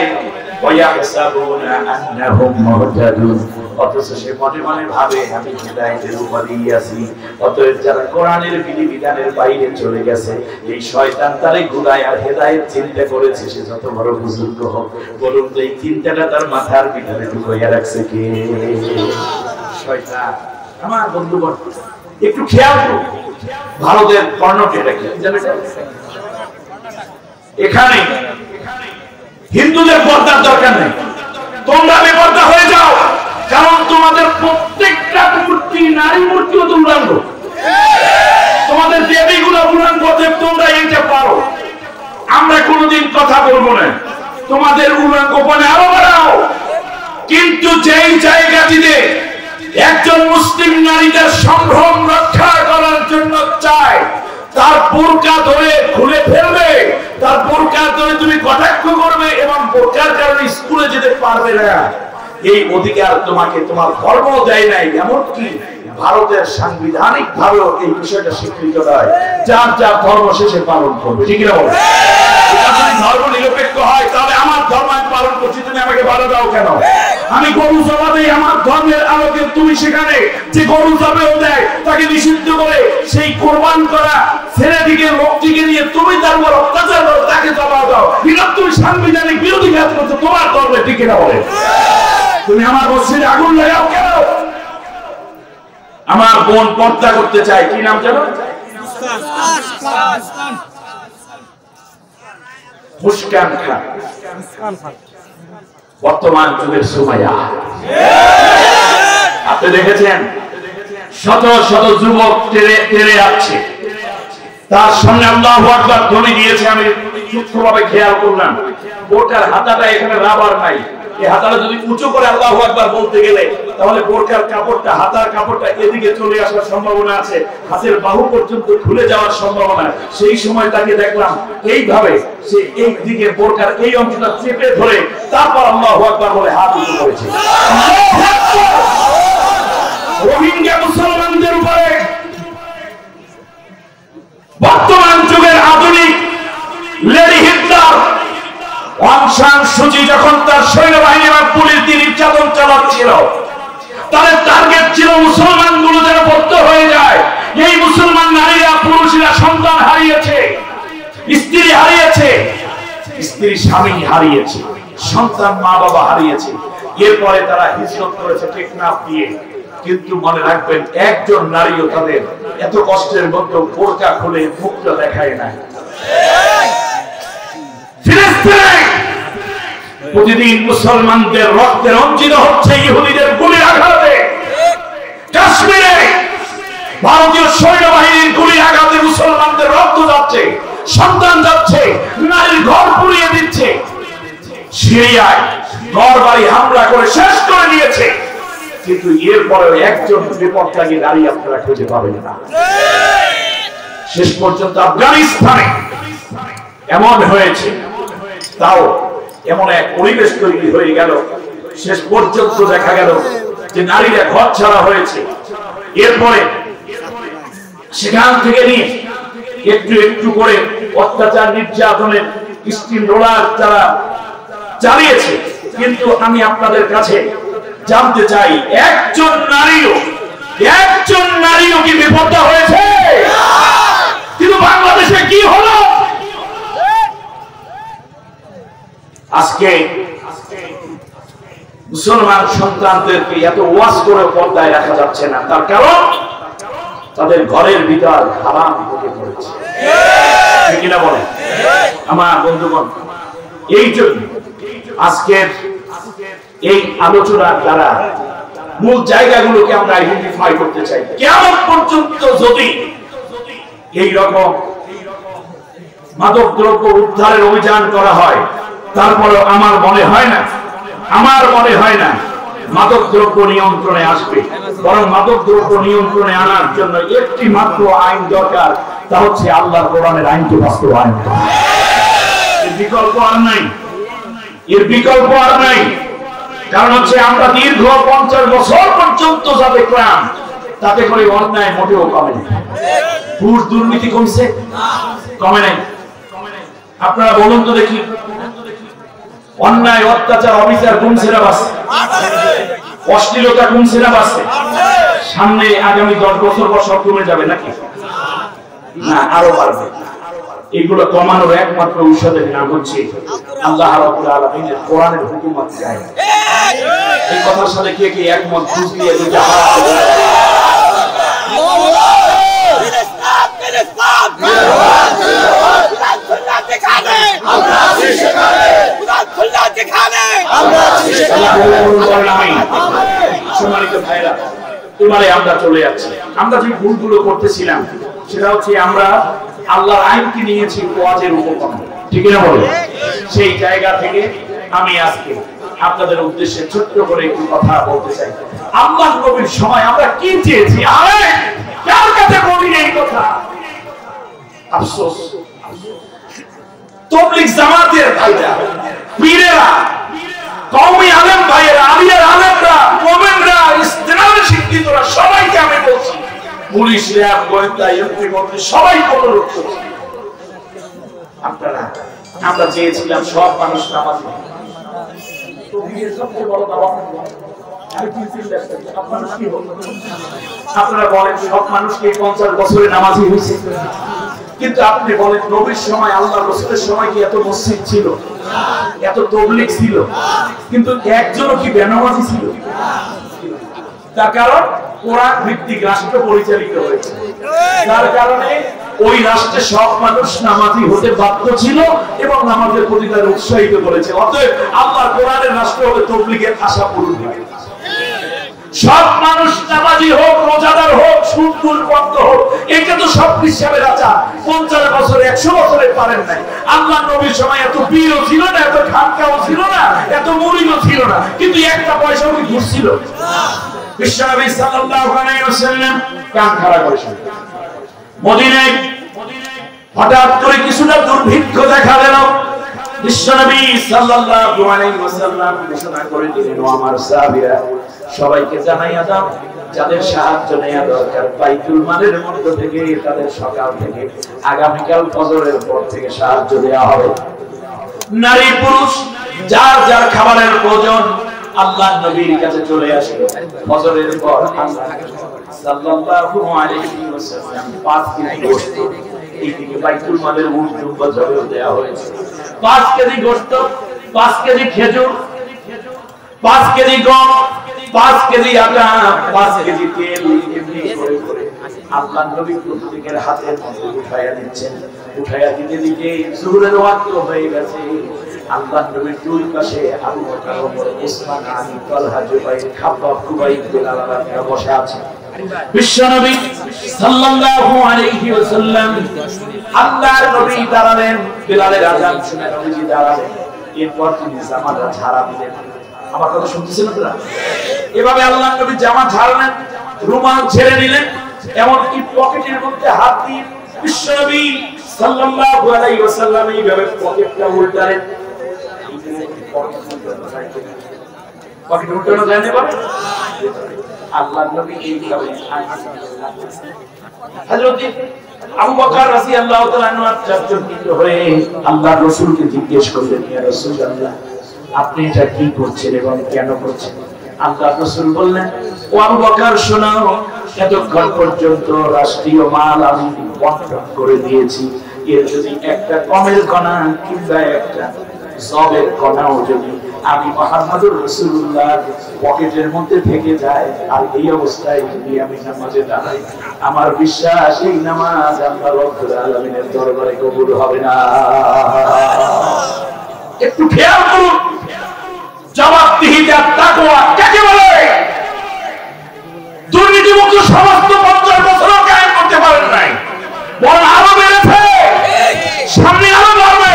ওয়ায়াহসাবুনা আন্নাহুম মুহতাদুন, অথচ সে মনে মনে ভাবে আমি হিদায়াতের উপরে আছি। অতএব যারা কোরআনের বিধিবিধানের বাইরে চলে গেছে, এই শয়তান তারে ঘুরায় আর হিদায়াত চিন্তা করেছে, সে যত বড় বুজুর্গ হোক, বলুন তো এই চিন্তাটা তার মাথার ভিতরে ঢুকাইয়া রাখছে কে? শয়তান। আমার বন্ধুগণ, একটু খেয়াল করুন, ভারতের কর্ণকে দেখে এখানে হিন্দুদের পর্দার দরকার নেই, তোমরা বেপর্দা হয়ে যাও, কারণ তোমাদের প্রত্যেকটা মূর্তি, নারী মূর্তিও তোমরা তোমাদের দেবীগুলো উল্লঙ্ঘন করতে তোমরা এইটা পারো। আমরা কোন কোনোদিন কথা বলবো না, তোমাদের গোপনে আরো বাড়াও। কিন্তু যেই জায়গাটিতে একজন মুসলিম নারীদের সম্ভ্রম রক্ষা করার জন্য চায়, তার বোরকা ধরে খুলে ফেলবে, তার বোরকা ধরে তুমি কটাক্ষ করবে এবং বোরকার কারণে স্কুলে যেতে পারবে না, এই অধিকার তোমাকে তোমার ধর্ম দেয় নাই। এমনকি ভারতের সাংবিধানিক ভাবেও এই বিষয়টা স্বীকৃত নয়, যার যার ধর্ম শেষে পালন করবে। ঠিক না বলো? ধর্ম নিরপেক্ষ হয় তাহলে আমার ধর্ম আমি পালন করছি, তুমি আমাকে বাধা দাও কেন? আমি গরু জবা দেই আমার ধর্মের আলোকে, তুমি সেখানে যে গরু জবাও দেয় তাকে নিষিদ্ধ করে সেই কোরবান করা ছেলেটিকে লোকটিকে নিয়ে তুমি তার উপর অত্যাচার করো, তাকে জবা দাও, বিরোধ তুমি সাংবিধানিক বিরোধী কাজ করছো তোমার ধর্মে। ঠিক না বলে? তুমি আমার মসজিদে আগুন লাগাও কেন? আমার বোন পর্দা করতে চায়, কি নাম জানো? মুস্কান খান, বর্তমান যুগের সুমাইয়া। আপনি দেখেছেন শত শত যুবক তেরে যাচ্ছে, তার সামনে আল্লাহু আকবার ধ্বনি দিয়েছে। আমি সূক্ষ্মভাবে খেয়াল করলাম, ওটার হাতাটা এখানে রাবার নাই। এই হাতাটা যদি উঁচু করে আল্লাহু আকবার বলতে গেলে তাহলে বোরকার কাপড়টা, হাতার কাপড়টা এদিকে চলে আসার সম্ভাবনা আছে, হাতের বাহু পর্যন্ত খুলে যাওয়ার সম্ভাবনা। সেই সময় তাকে দেখলাম এইভাবে সে এই দিকে বোরকার এই অংশটা চেপে ধরে তারপর আল্লাহু আকবার বলে হাত উঁচু করেছে। রোহিঙ্গা মুসলমানদের উপরে বর্তমান যুগের আধুনিক লেডি হিটলার অং সান সুচি যখন তার সৈন্যবাহিনী এবং পুলিশ দিয়ে নির্যাতন চালাচ্ছিল, তাদের টার্গেট ছিল মুসলমান গুলো যেন বদ্ধ হয়ে যায়। এই মুসলমান নারীরা পুরুষেরা সন্তান হারিয়েছে, স্ত্রী হারিয়েছে, স্ত্রী স্বামী হারিয়েছে, সন্তান মা বাবা হারিয়েছে। এরপরে তারা হিজরত করেছে টেকনাফ দিয়ে। কিন্তু মনে রাখবেন, একজন নারীও তাদের এত কষ্টের মধ্যে বোরকা খুলে মুখটা দেখায় না। প্রতিদিন মুসলমানদের রক্তে রঞ্জিত হচ্ছে ইহুদিদের গুলির আঘাতে। কাশ্মীরে ভারতীয় সৈন্যবাহিনীর গুলির আঘাতে মুসলমানদের রক্ত যাচ্ছে, সন্তান যাচ্ছে, নারীর ঘর পুড়িয়ে দিচ্ছে। সিরিয়ায় ঘর বাড়ি হামলা করে শেষ করে দিয়েছে। কিন্তু এরপরেও একজন বিপদকারী নারী আপনারা খুঁজে পাবেন না। শেষ পর্যন্ত আফগানিস্তানে এমন হয়েছে, তাও এমন এক পরিবেশ তৈরি হয়ে গেল, শেষ পর্যন্ত দেখা গেল যে নারীরা ঘর ছাড়া হয়েছে। এরপরে সেখান থেকে নিয়ে একটু একটু করে অত্যাচার নির্যাতনের স্টিম রোলার তারা চালিয়েছে। কিন্তু আমি আপনাদের কাছে জানতে চাই, একজন নারীও কি বিপদ হয়েছে? কিন্তু বাংলাদেশে কি হলো? আজকে মুসলমান সন্তানদেরকে এত ওয়াজ করে পর্দায় রাখা যাচ্ছে না, তার কারণ তাদের ঘরের ভিতর হারাম ঢুকে পড়েছে। ঠিক না বলেন আমার বন্ধুগণ? এই জন্য আজকের এই আলোচনার দ্বারা মূল জায়গাগুলোকে আমরা আইডেন্টিফাই করতে চাই। কেমন পর্যন্ত যদি এই রকম মাদক দ্রব্য উদ্ধারের অভিযান করা হয়, তারপরে আমার মনে হয় না মাদক দ্রব্য নিয়ন্ত্রণে আসবে। বরং মাদক দ্রব্য নিয়ন্ত্রণে আনার জন্য একটি মাত্র আইন দরকার, তা হচ্ছে আল্লাহর কোরআনের আইনকে বাস্তবায়ন করা। এর বিকল্প আর নাই। কারণ হচ্ছে আমরা দীর্ঘ 50 বছর পর্যন্ত যা দেখলাম, তাতে করে অন্যায় মোটেও কমে নাই। ঘুষ দুর্নীতি কমছে? কমে নাই। আপনারা বলুন তো দেখি, অন্যায় অত্যাচার অবিচার কমছে না বাড়ছে? অশ্লীলতা কমছে না বাড়ছে? সামনে আগামী 10 বছর পর সব কমে যাবে নাকি? না, আরো বাড়বে। এগুলো কমানোর একমাত্র ঔষধের নাম হচ্ছে আল্লাহ রাব্বুল আলামিনের কোরআনের হুকুমত চাই। এই কথার সাথে কে কে একমত? বুঝ দিয়ে দুইটা হাত সম্মানিত ভাইরা, এবারে আমরা চলে যাচ্ছি। আমরা যে ভুলগুলো করতেছিলাম সেটা হচ্ছে আমরা আল্লাহর আইনকে নিয়েছি ওয়াজের উপকরণ। ঠিক না বলে? সেই জায়গা থেকে আমি আজকে আপনাদের উদ্দেশ্যে ছোট্ট করে একটু কথা বলতে চাই। আল্লাহর নবীর সময় আমরা কি চেয়েছি? আরে কার কাছে বলি এই কথা? আফসোস, তাবলীগ জামাতের ভাইরা, পীরেরা, কওমি আলেম ভাইয়েরা, আলিয়ার আলেমরা, মুমিনরা, ইসলামের শিক্ষিতরা সবাইকে আমি বলছি, পুলিশ, র্যাব, গোয়েন্দা, এমপি, মন্ত্রী সবাই অনুরোধ করছি, আপনারা, আমরা চেয়েছিলাম সব মানুষ নামাজি। আপনারা বলেন সব মানুষকে 50 বছরে নামাজি হয়েছে, কিন্তু আপনি বলেন নবীর সময়, আল্লাহ রাসূলের সময় কি এত মসজিদ ছিল, এত তাবলীগ ছিল, কিন্তু একজনও কি বেনামাজি ছিল? তার কারণ কোরআন ভিত্তিক রাষ্ট্র পরিচালিত হয়েছে, যার কারণে ওই রাষ্ট্রে সব মানুষ নামাজি হতে বাধ্য ছিল এবং নামাজের প্রতি তারা উৎসাহিত করেছে। অতএব আল্লাহর কোরআনের রাষ্ট্র হবে তাবলীগের আশা পূরণ হবে। সব মানুষ নামাজি হোক, রোজাদার হোক, সুদখোর বন্ধ হোক, এটা তো সব হিসাবের আচার। 50 বছরে 100 বছরে পারেন নাই। আল্লাহর নবীর সময় এত পীরও ছিল না, এত খানকাও ছিল না, এত মুরিদও ছিল না, কিন্তু একটা পয়সাও কি ঘুরছিল? বিশ্বনবী সাল্লাল্লাহু আলাইহি ওয়াসাল্লাম কান খাড়া করেছেন। মদিনায় হঠাৎ করে কিছুটা দুর্ভিক্ষ দেখা গেল। বিশ্বনবী সাল্লাল্লাহু আলাইহি ওয়াসাল্লাম ঘোষণা করে দিলেন, ও আমার সাহাবীরা, সবাইকে জানাইয়া দাও যাদের সাহায্য নেওয়া দরকার বাইতুল মালের মধ্য থেকে তাদের সকাল থেকে আগামীকাল ফজরের পর থেকে সাহায্য দেওয়া হবে। নারী পুরুষ যার যার খাবারের প্রয়োজন আল্লাহর নবীর কাছে চলে আসে। ফজরের পর আল্লাহ সাল্লাল্লাহু আলাইহি ওয়াসাল্লাম 5 কেজি গোশত এইদিকে বাইতুল মালের উর্দু বাজারে দেওয়া হয়েছে। 5 কেজি গোশত, 5 কেজি খেজুর, 5 কেজি গম, 5 কেজি আটা, 5 কেজি তেল, এমনি করে করে আল্লাহর নবী প্রত্যেকের হাতের মধ্যে উঠাইয়া দিচ্ছেন। উঠাইয়া দিতে দিতে জোহরের ওয়াক্ত হয়ে গেছে। আল্লাহর নবীর দুই পাশে আবু বকর, ওমর, ওসমান, আলী, তালহা, জুবাইর, খাব্বাব, খুবাইব, বিলাল রাদিয়াল্লাহু বসে আছে। বিশ্বনবী সাল্লাল্লাহু আলাইহি ওয়াসাল্লাম, আল্লাহর নবী দাঁড়ালেন, বিলালের আযান শুনে নবীজি দাঁড়ালেন। এরপর তিনি জামাটা ঝাড়া দিলেন। আমার কথা শুনতেছেন আপনারা? এভাবে আল্লাহর নবী জামা ঝাড়লেন, রুমাল ছেড়ে নিলেন, এমনকি পকেটের মধ্যে হাত দিয়ে বিশ্বনবী সাল্লাল্লাহু আলাইহি ওয়াসাল্লাম এইভাবে পকেটটা উল্টালেন। পকেট উল্টানো যায় না বলে? আল্লাহর নবী এইভাবে হযরত আবু বকর রাদিয়াল্লাহু তাআলা আনহু আশ্চর্যচকিত হয়ে আল্লাহর রাসূলকে জিজ্ঞেস করলেন, ইয়া রাসূলুল্লাহ, আপনি এটা কি করছেন এবং কেন করছেন? আল্লাহর রাসূল বললেন, ও আবু বকর শোনো, এতক্ষণ পর্যন্ত রাষ্ট্রীয় মাল আমি বন্টন করে দিয়েছি। এর যদি একটা কমের কণা কিংবা একটা সবের কণাও যদি আমি মুহাম্মদুর রাসূলুল্লাহ পকেটের মধ্যে থেকে যায়, আর এই অবস্থায় যদি আমি নামাজে দাঁড়াই, আমার বিশ্বাস এই নামাজ আল্লাহ রাব্বুল আলামিনের দরবারে কবুল হবে না। একটু খেয়াল করুন, জবাবদিহিতা তাকওয়া কাকে বলে? দুর্নীতিমুক্ত সমাজ তো 50 বছরও কায়েম করতে পারেন নাই, বরং আরো বেড়েছে, সামনে আরো বাড়বে।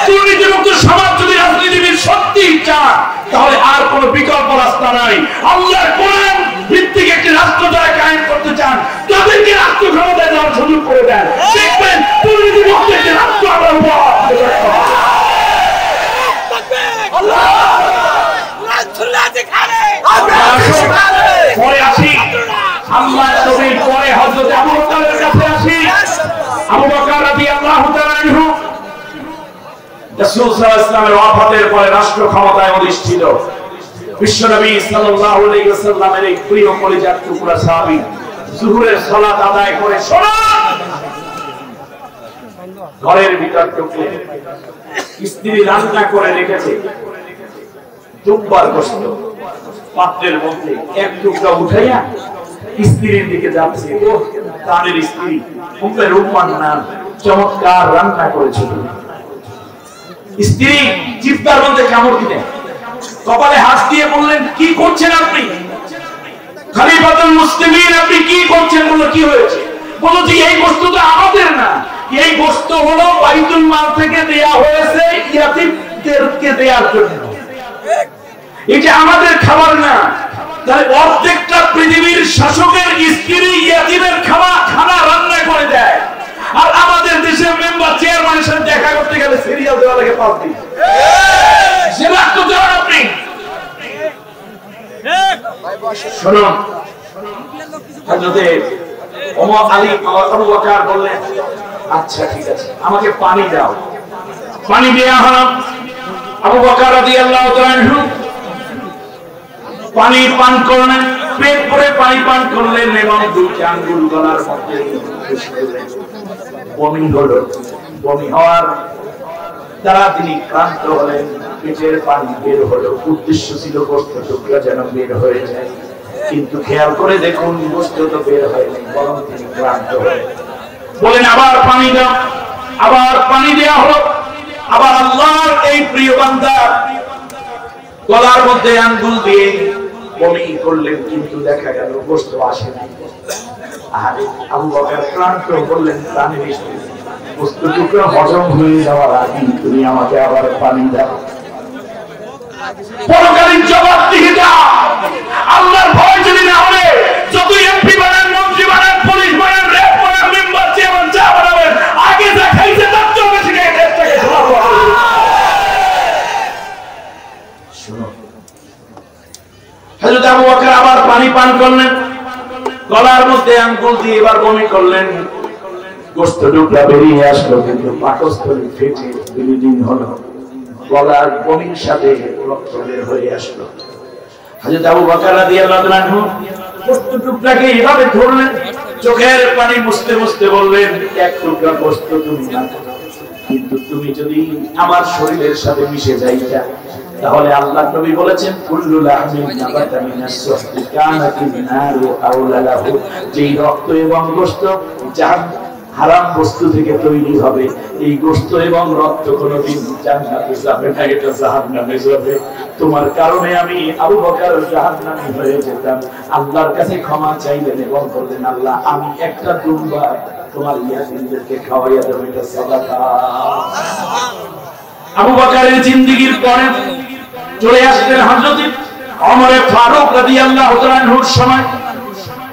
দুর্নীতিমুক্ত সমাজ যদি রাজনীতিবিদ সত্যি চান, তাহলে আর কোন বিকল্প রাস্তা নাই। আল্লাহর কোরআন ভিত্তিক একটি রাষ্ট্র যারা কায়েম করতে চান, তাদেরকে রাষ্ট্র ক্ষমতায় দেওয়ার সুযোগ করে দেন, দেখবেন দুর্নীতিমুক্ত একটি রাষ্ট্র আমরা উপহার দেব। পরে আসি আল্লাহর নবীর পরে হযরত আবু বকরের কাছে আসি। আবু বকর রাদিয়াল্লাহু তাআলা আনহু রাসূল সাল্লাল্লাহু আলাইহি ওয়াসাল্লামের ওয়াফাতের পরে রাষ্ট্র ক্ষমতায় অধিষ্ঠিত। বিশ্বনবী সাল্লাল্লাহু আলাইহি ওয়াসাল্লামের এই প্রিয় কলিজার টুকরা সাহাবী যুহরের সালাত আদায় করে ঘরের ভিতর ঢুকলেন। স্ত্রী রান্না করে রেখেছে দুম্বার গোশত, পাত্রের মধ্যে এক টুকরা উঠাইয়া স্ত্রীর দিকে যাচ্ছে। ও তাদের স্ত্রী উম্মে রুম্মান নাম, চমৎকার রান্না করেছিল। স্ত্রী জিহ্বার মধ্যে কামড় দিলেন, কপালে হাত দিয়ে বললেন, কি করছেন আপনি? খলিফাতুল মুসলিমিন, আপনি কি করছেন? বলল, কি হয়েছে? বলল যে এই বস্তু তো আমাদের না, এই গোশত হলো বাইতুল মাল থেকে দেয়া হয়েছে ইয়াতীমদেরকে দেওয়ার জন্য, এটা আমাদের খাবার না। তাহলে প্রত্যেকটা পৃথিবীর শাসকের স্ত্রী ইয়াতীমের খানা রান্না করে দেয়, আর আমাদের দেশের মেম্বার চেয়ারম্যানের সাথে দেখা করতে গেলে সিরিয়াল দেওয়া লাগে 5 দিন। সেবা তো দেওয়ার আপনি শুনুন, হযরতে ওমর আলী আবু বকর বললেন, আচ্ছা ঠিক আছে, আমাকে পানি দাও। পানি দেয়া হলো। আবু বকর রাদিয়াল্লাহু তাআলা আনহু পানি পান করলেন, পেট ভরে পানি পান করলেন এবং দুটি আঙ্গুল গলার মধ্যে বমি হলো। বমি হওয়ার দ্বারা তিনি ক্লান্ত হলেন, পেটের পানি বের হলো। উদ্দেশ্য ছিল গোশত টুকরা যেন বের হয়ে যায়, কিন্তু খেয়াল করে দেখুন গোশত তো বের হয়নি, বরং তিনি ক্লান্ত হলেন। বলেন আবার পানি দাও। আবার পানি দেওয়া হলো। আবার আল্লাহর এই প্রিয় বান্দা গলার মধ্যে আঙ্গুল দিয়ে বমি করলেন, কিন্তু দেখা গেল গোশত আসে নাই। আরে আবু বকর ক্লান্ত বললেন, প্রাণে মিশতে গোশত টুকরা হজম হয়ে যাওয়ার আগে তুমি আমাকে আবার পানি দাও। পরকালীন জবাবদিহিতা আল্লাহর ভয় যদি না হলে যত এমপি বানান, মন্ত্রী বানান, পুলিশ বানান, র্যাব বানান, মেম্বার চেয়ারম্যান যা বানাবেন, আগে যা খাইছে তার চেয়ে বেশি খেয়ে দেশটাকে চালাবো। শুনো, হযরত আবু বকর আবার পানি পান করলেন, গলার মধ্যে আঙ্গুল দিয়ে এবার বমি করলেন। গোশত টুকরা বেরিয়ে আসলো, কিন্তু পাকস্থলী ফেটে ব্লিডিং হলো। গলার বমির সাথে রক্ত বের হয়ে আসলো। হযরত আবু বকর রাদিয়াল্লাহু তাআলা আনহু গোশত টুকরাকে এভাবে ধরলেন, চোখের পানি মুছতে মুছতে বললেন, এক টুকরা গোশত তুমি না, কিন্তু তুমি যদি আমার শরীরের সাথে মিশে যাইতা, তাহলে আল্লাহর নবী বলেছেন, কুল্লু লাহমিন নাবাতা মিনাস সুহতি কানাতিন নারু আওলা লাহু, যেই রক্ত এবং গোশত হারাম বস্তু থেকে তৈরি হবে, এই গোশত এবং রক্ত কোনদিন জান্নাতে যাবে না, এটা জাহান্নামে যাবে। তোমার কারণে আমি আবু বকর জাহান্নামী হয়ে যেতাম। আল্লাহর কাছে ক্ষমা চাইলেন এবং বললেন, আল্লাহ আমি একটা দুম্বা তোমার ইয়াতীমদেরকে খাওয়াইয়া দেব, এটা সাদাকা। আবু বকরের জিন্দেগীর পরে চলে আসলেন হযরত ওমর ফারুক রাদিয়াল্লাহু তাআলা আনহুর সময়।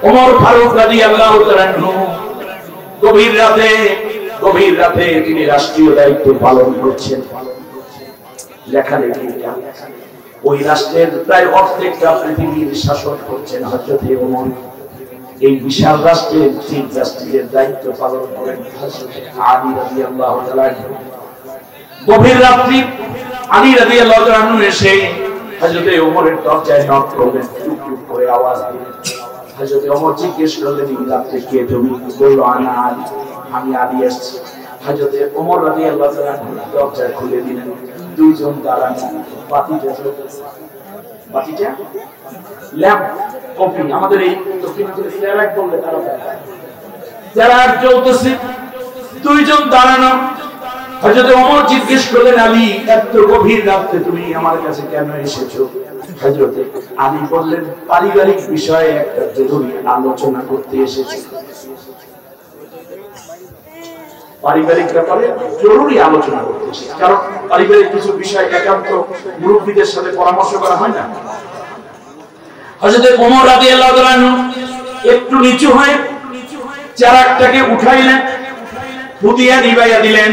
ওমর ফারুক রাদিয়াল্লাহু তাআলা আনহু গভীর রাতে তিনি রাষ্ট্রীয় দায়িত্ব পালন করছেন। লেখালেখি ওই রাষ্ট্রের প্রায় অর্ধেকটা পৃথিবীর শাসন করছেন হযরত ওমর। এই বিশাল রাষ্ট্রের চিফ জাস্টিসের দায়িত্ব পালন করেন হযরত আলী রাদিয়াল্লাহু তাআলা। গভীর রাত্রি আলী রাদিয়াল্লাহু তাআলা এসে হযরত ওমরের দরজায় নক করলেন, টুক টুক করে আওয়াজ দিলেন। হযরত ওমর জিজ্ঞেস করলেন, এই রাতে কে তুমি? বলল, আনা আলী, আমি আলী আসছি। হযরত ওমর রাদিয়াল্লাহু তাআলা দরজা খুলে দিলেন। দুইজন দাঁড়ানো, বাতিটা জ্বলতেছে। বাতিটা ল্যাম্প, কপি, আমাদের এই দক্ষিণাঞ্চলে চেরাগ বললে তারা চেরাগ জ্বলতেছে। দুইজন দাঁড়ানো। হযরত ওমর জিজ্ঞেস করলেন, আলী এত গভীর রাতে তুমি আমার কাছে কেন এসেছো? হযরত আলী বললেন, পারিবারিক বিষয়ে একটা জরুরি আলোচনা করতে এসেছি। পারিবারিক ব্যাপারে জরুরি আলোচনা করতে এসেছি, কারণ পারিবারিক কিছু বিষয় একান্ত মুরব্বীদের সাথে পরামর্শ করা হয় না। হযরত ওমর রাদিয়াল্লাহু তাআলা একটু নিচু হয়ে চেরাগটাকে উঠাইলেন, ফুদিয়া নিভাইয়া দিলেন।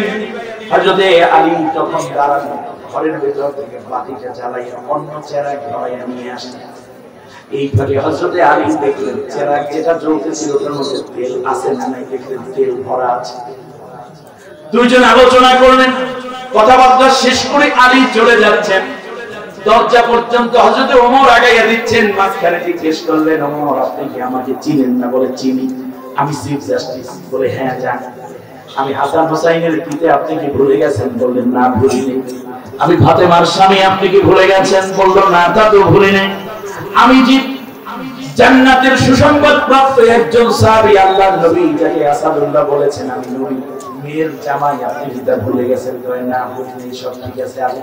হযরত আলী তখন দাঁড়ালেন, ঘরের ভেতর থেকে বাতিটা জ্বালাইয়া অন্য চেরাগ ধরাইয়া নিয়ে আসলেন। এইভাবে হযরত আলী দেখলেন চেরাগ যেটা জ্বলতেছিল ওটার মধ্যে তেল আছে না নাই, দেখলেন তেল ভরা আছে। দুইজন আলোচনা করলেন, কথাবার্তা শেষ করে আলী চলে যাচ্ছেন। দরজা পর্যন্ত হযরত ওমর আগাইয়া দিচ্ছেন। মাঝখানে জিজ্ঞেস করলেন, ওমর আপনি কি আমাকে চিনেন না? বলে, চিনি, আমি চিফ জাস্টিস। বলে, হ্যাঁ জানি। আমি হাসান হোসাইনের পিতা, আপনি কি ভুলে গেছেন? বললেন, না ভুলিনি। আমি ফাতেমার স্বামী, আপনি কি ভুলে গেছেন? বলল, না তা তো ভুলিনি। আমি যে জান্নাতের সুসংবাদ প্রাপ্ত একজন সাহাবী, আল্লাহর নবী যাকে আসাদুল্লাহ বলেছেন, আমি নবী মেয়ের জামাই, আপনি কিতা ভুলে গেছেন? কয় না ভুলিনি, সব ঠিক আছে। আমি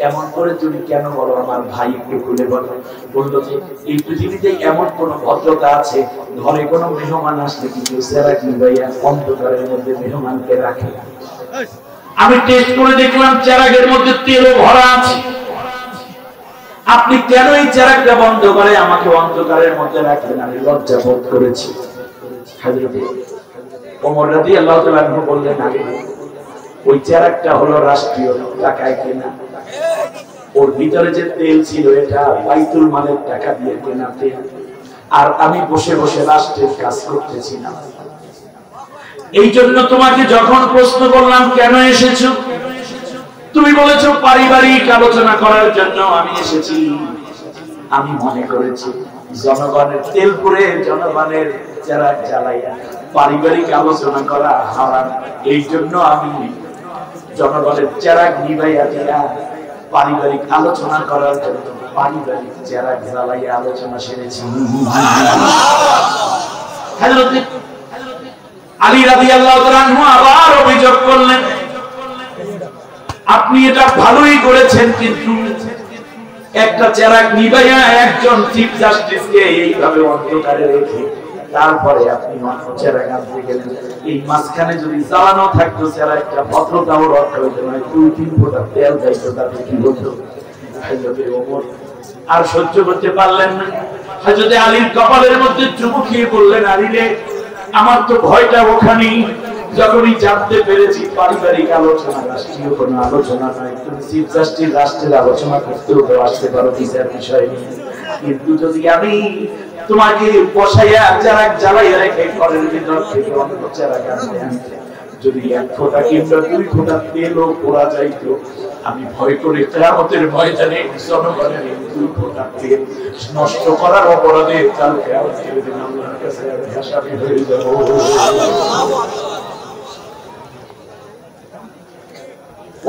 এমন করে তুমি কেন বলো? আমার ভাই একটু খুলে বলো। বললো যে এই পৃথিবীতে এমন কোন ভদ্রতা আছে, ঘরে কোনো মেহমান আসলে কিন্তু চেরাগ নিভাইয়া অন্ধকারের মধ্যে মেহমানকে রাখে। আমি টেস্ট করে দেখলাম চেরাগের মধ্যে তেলও ভরা আছে। আপনি কেন এই চেরাগটা বন্ধ করে আমাকে অন্ধকারের মধ্যে রাখলেন? আমি লজ্জা বোধ করেছি। হযরত ওমর রাদিয়াল্লাহু তাআলা বললেন, আগে ওই চেরাগটা হলো রাষ্ট্রীয় টাকায় কেনা, ওর ভিতরে যে তেল ছিল এটা বাইতুল মালের টাকা দিয়ে কেনা তেল, আর আমি বসে বসে রাষ্ট্রের কাজ করতেছিলাম। এই জন্য তোমাকে যখন প্রশ্ন করলাম কেন এসেছো, তুমি বলেছো পারিবারিক আলোচনা করার জন্য আমি এসেছি। আমি মনে করেছি জনগণের তেল পুড়ে জনগণের চেরাগ জ্বালাইয়া পারিবারিক আলোচনা করা হারাম, এই জন্য আমি জনগণের চেরাগ নিভাইয়া দিয়া পারিবারিক আলোচনা করার জন্য পারিবারিক চেরাগ জ্বালাইয়া আলোচনা সেরেছি। হযরত আলী রাদিয়াল্লাহু তাআলা আবার অভিযোগ করলেন, আপনি এটা ভালোই করেছেন, কিন্তু একটা চেরাগ নিভাইয়া একজন চিফ জাস্টিসকে এইভাবে অন্ধকারে রেখে তারপরে আপনি অন্য চেরাগ আনতে গেলেন। এই মাঝখানে যদি জ্বালানো থাকতো চেরাগটা, ভদ্রতাও রক্ষা হইতো না, 2-3 ফোঁটা তেল যাইতো, তাতে কি হতো? হযরত ওমর আর সহ্য করতে পারলেন না। হযরত আলীর কপালের মধ্যে চুমু খেয়ে বললেন, আলী রে, আমার তো ভয়টা ওখানেই, যখনই জানতে পেরেছি পারিবারিক আলোচনা, রাষ্ট্রীয় কোনো আলোচনা নয়। তুমি চিফ জাস্টিস রাষ্ট্রের আলোচনা করতেও তো আসতে পারো বিচার বিষয় নিয়ে, কিন্তু যদি আমি তোমাকে বসাইয়া চেরাগ জ্বালাইয়া রেখে ঘরের ভিতর থেকে অন্য চেরাগ আনতে আনতে যদি 1 ফোঁটা কিংবা 2 ফোঁটা তেলও পোড়া যাইতো, আমি ভয় করে কিয়ামতের ময়দানে জনগণের 2 ফোঁটা তেল নষ্ট করার অপরাধে কালকে আল্লাহর দিন আল্লাহর কাছে আমি আসামি হয়ে যাব।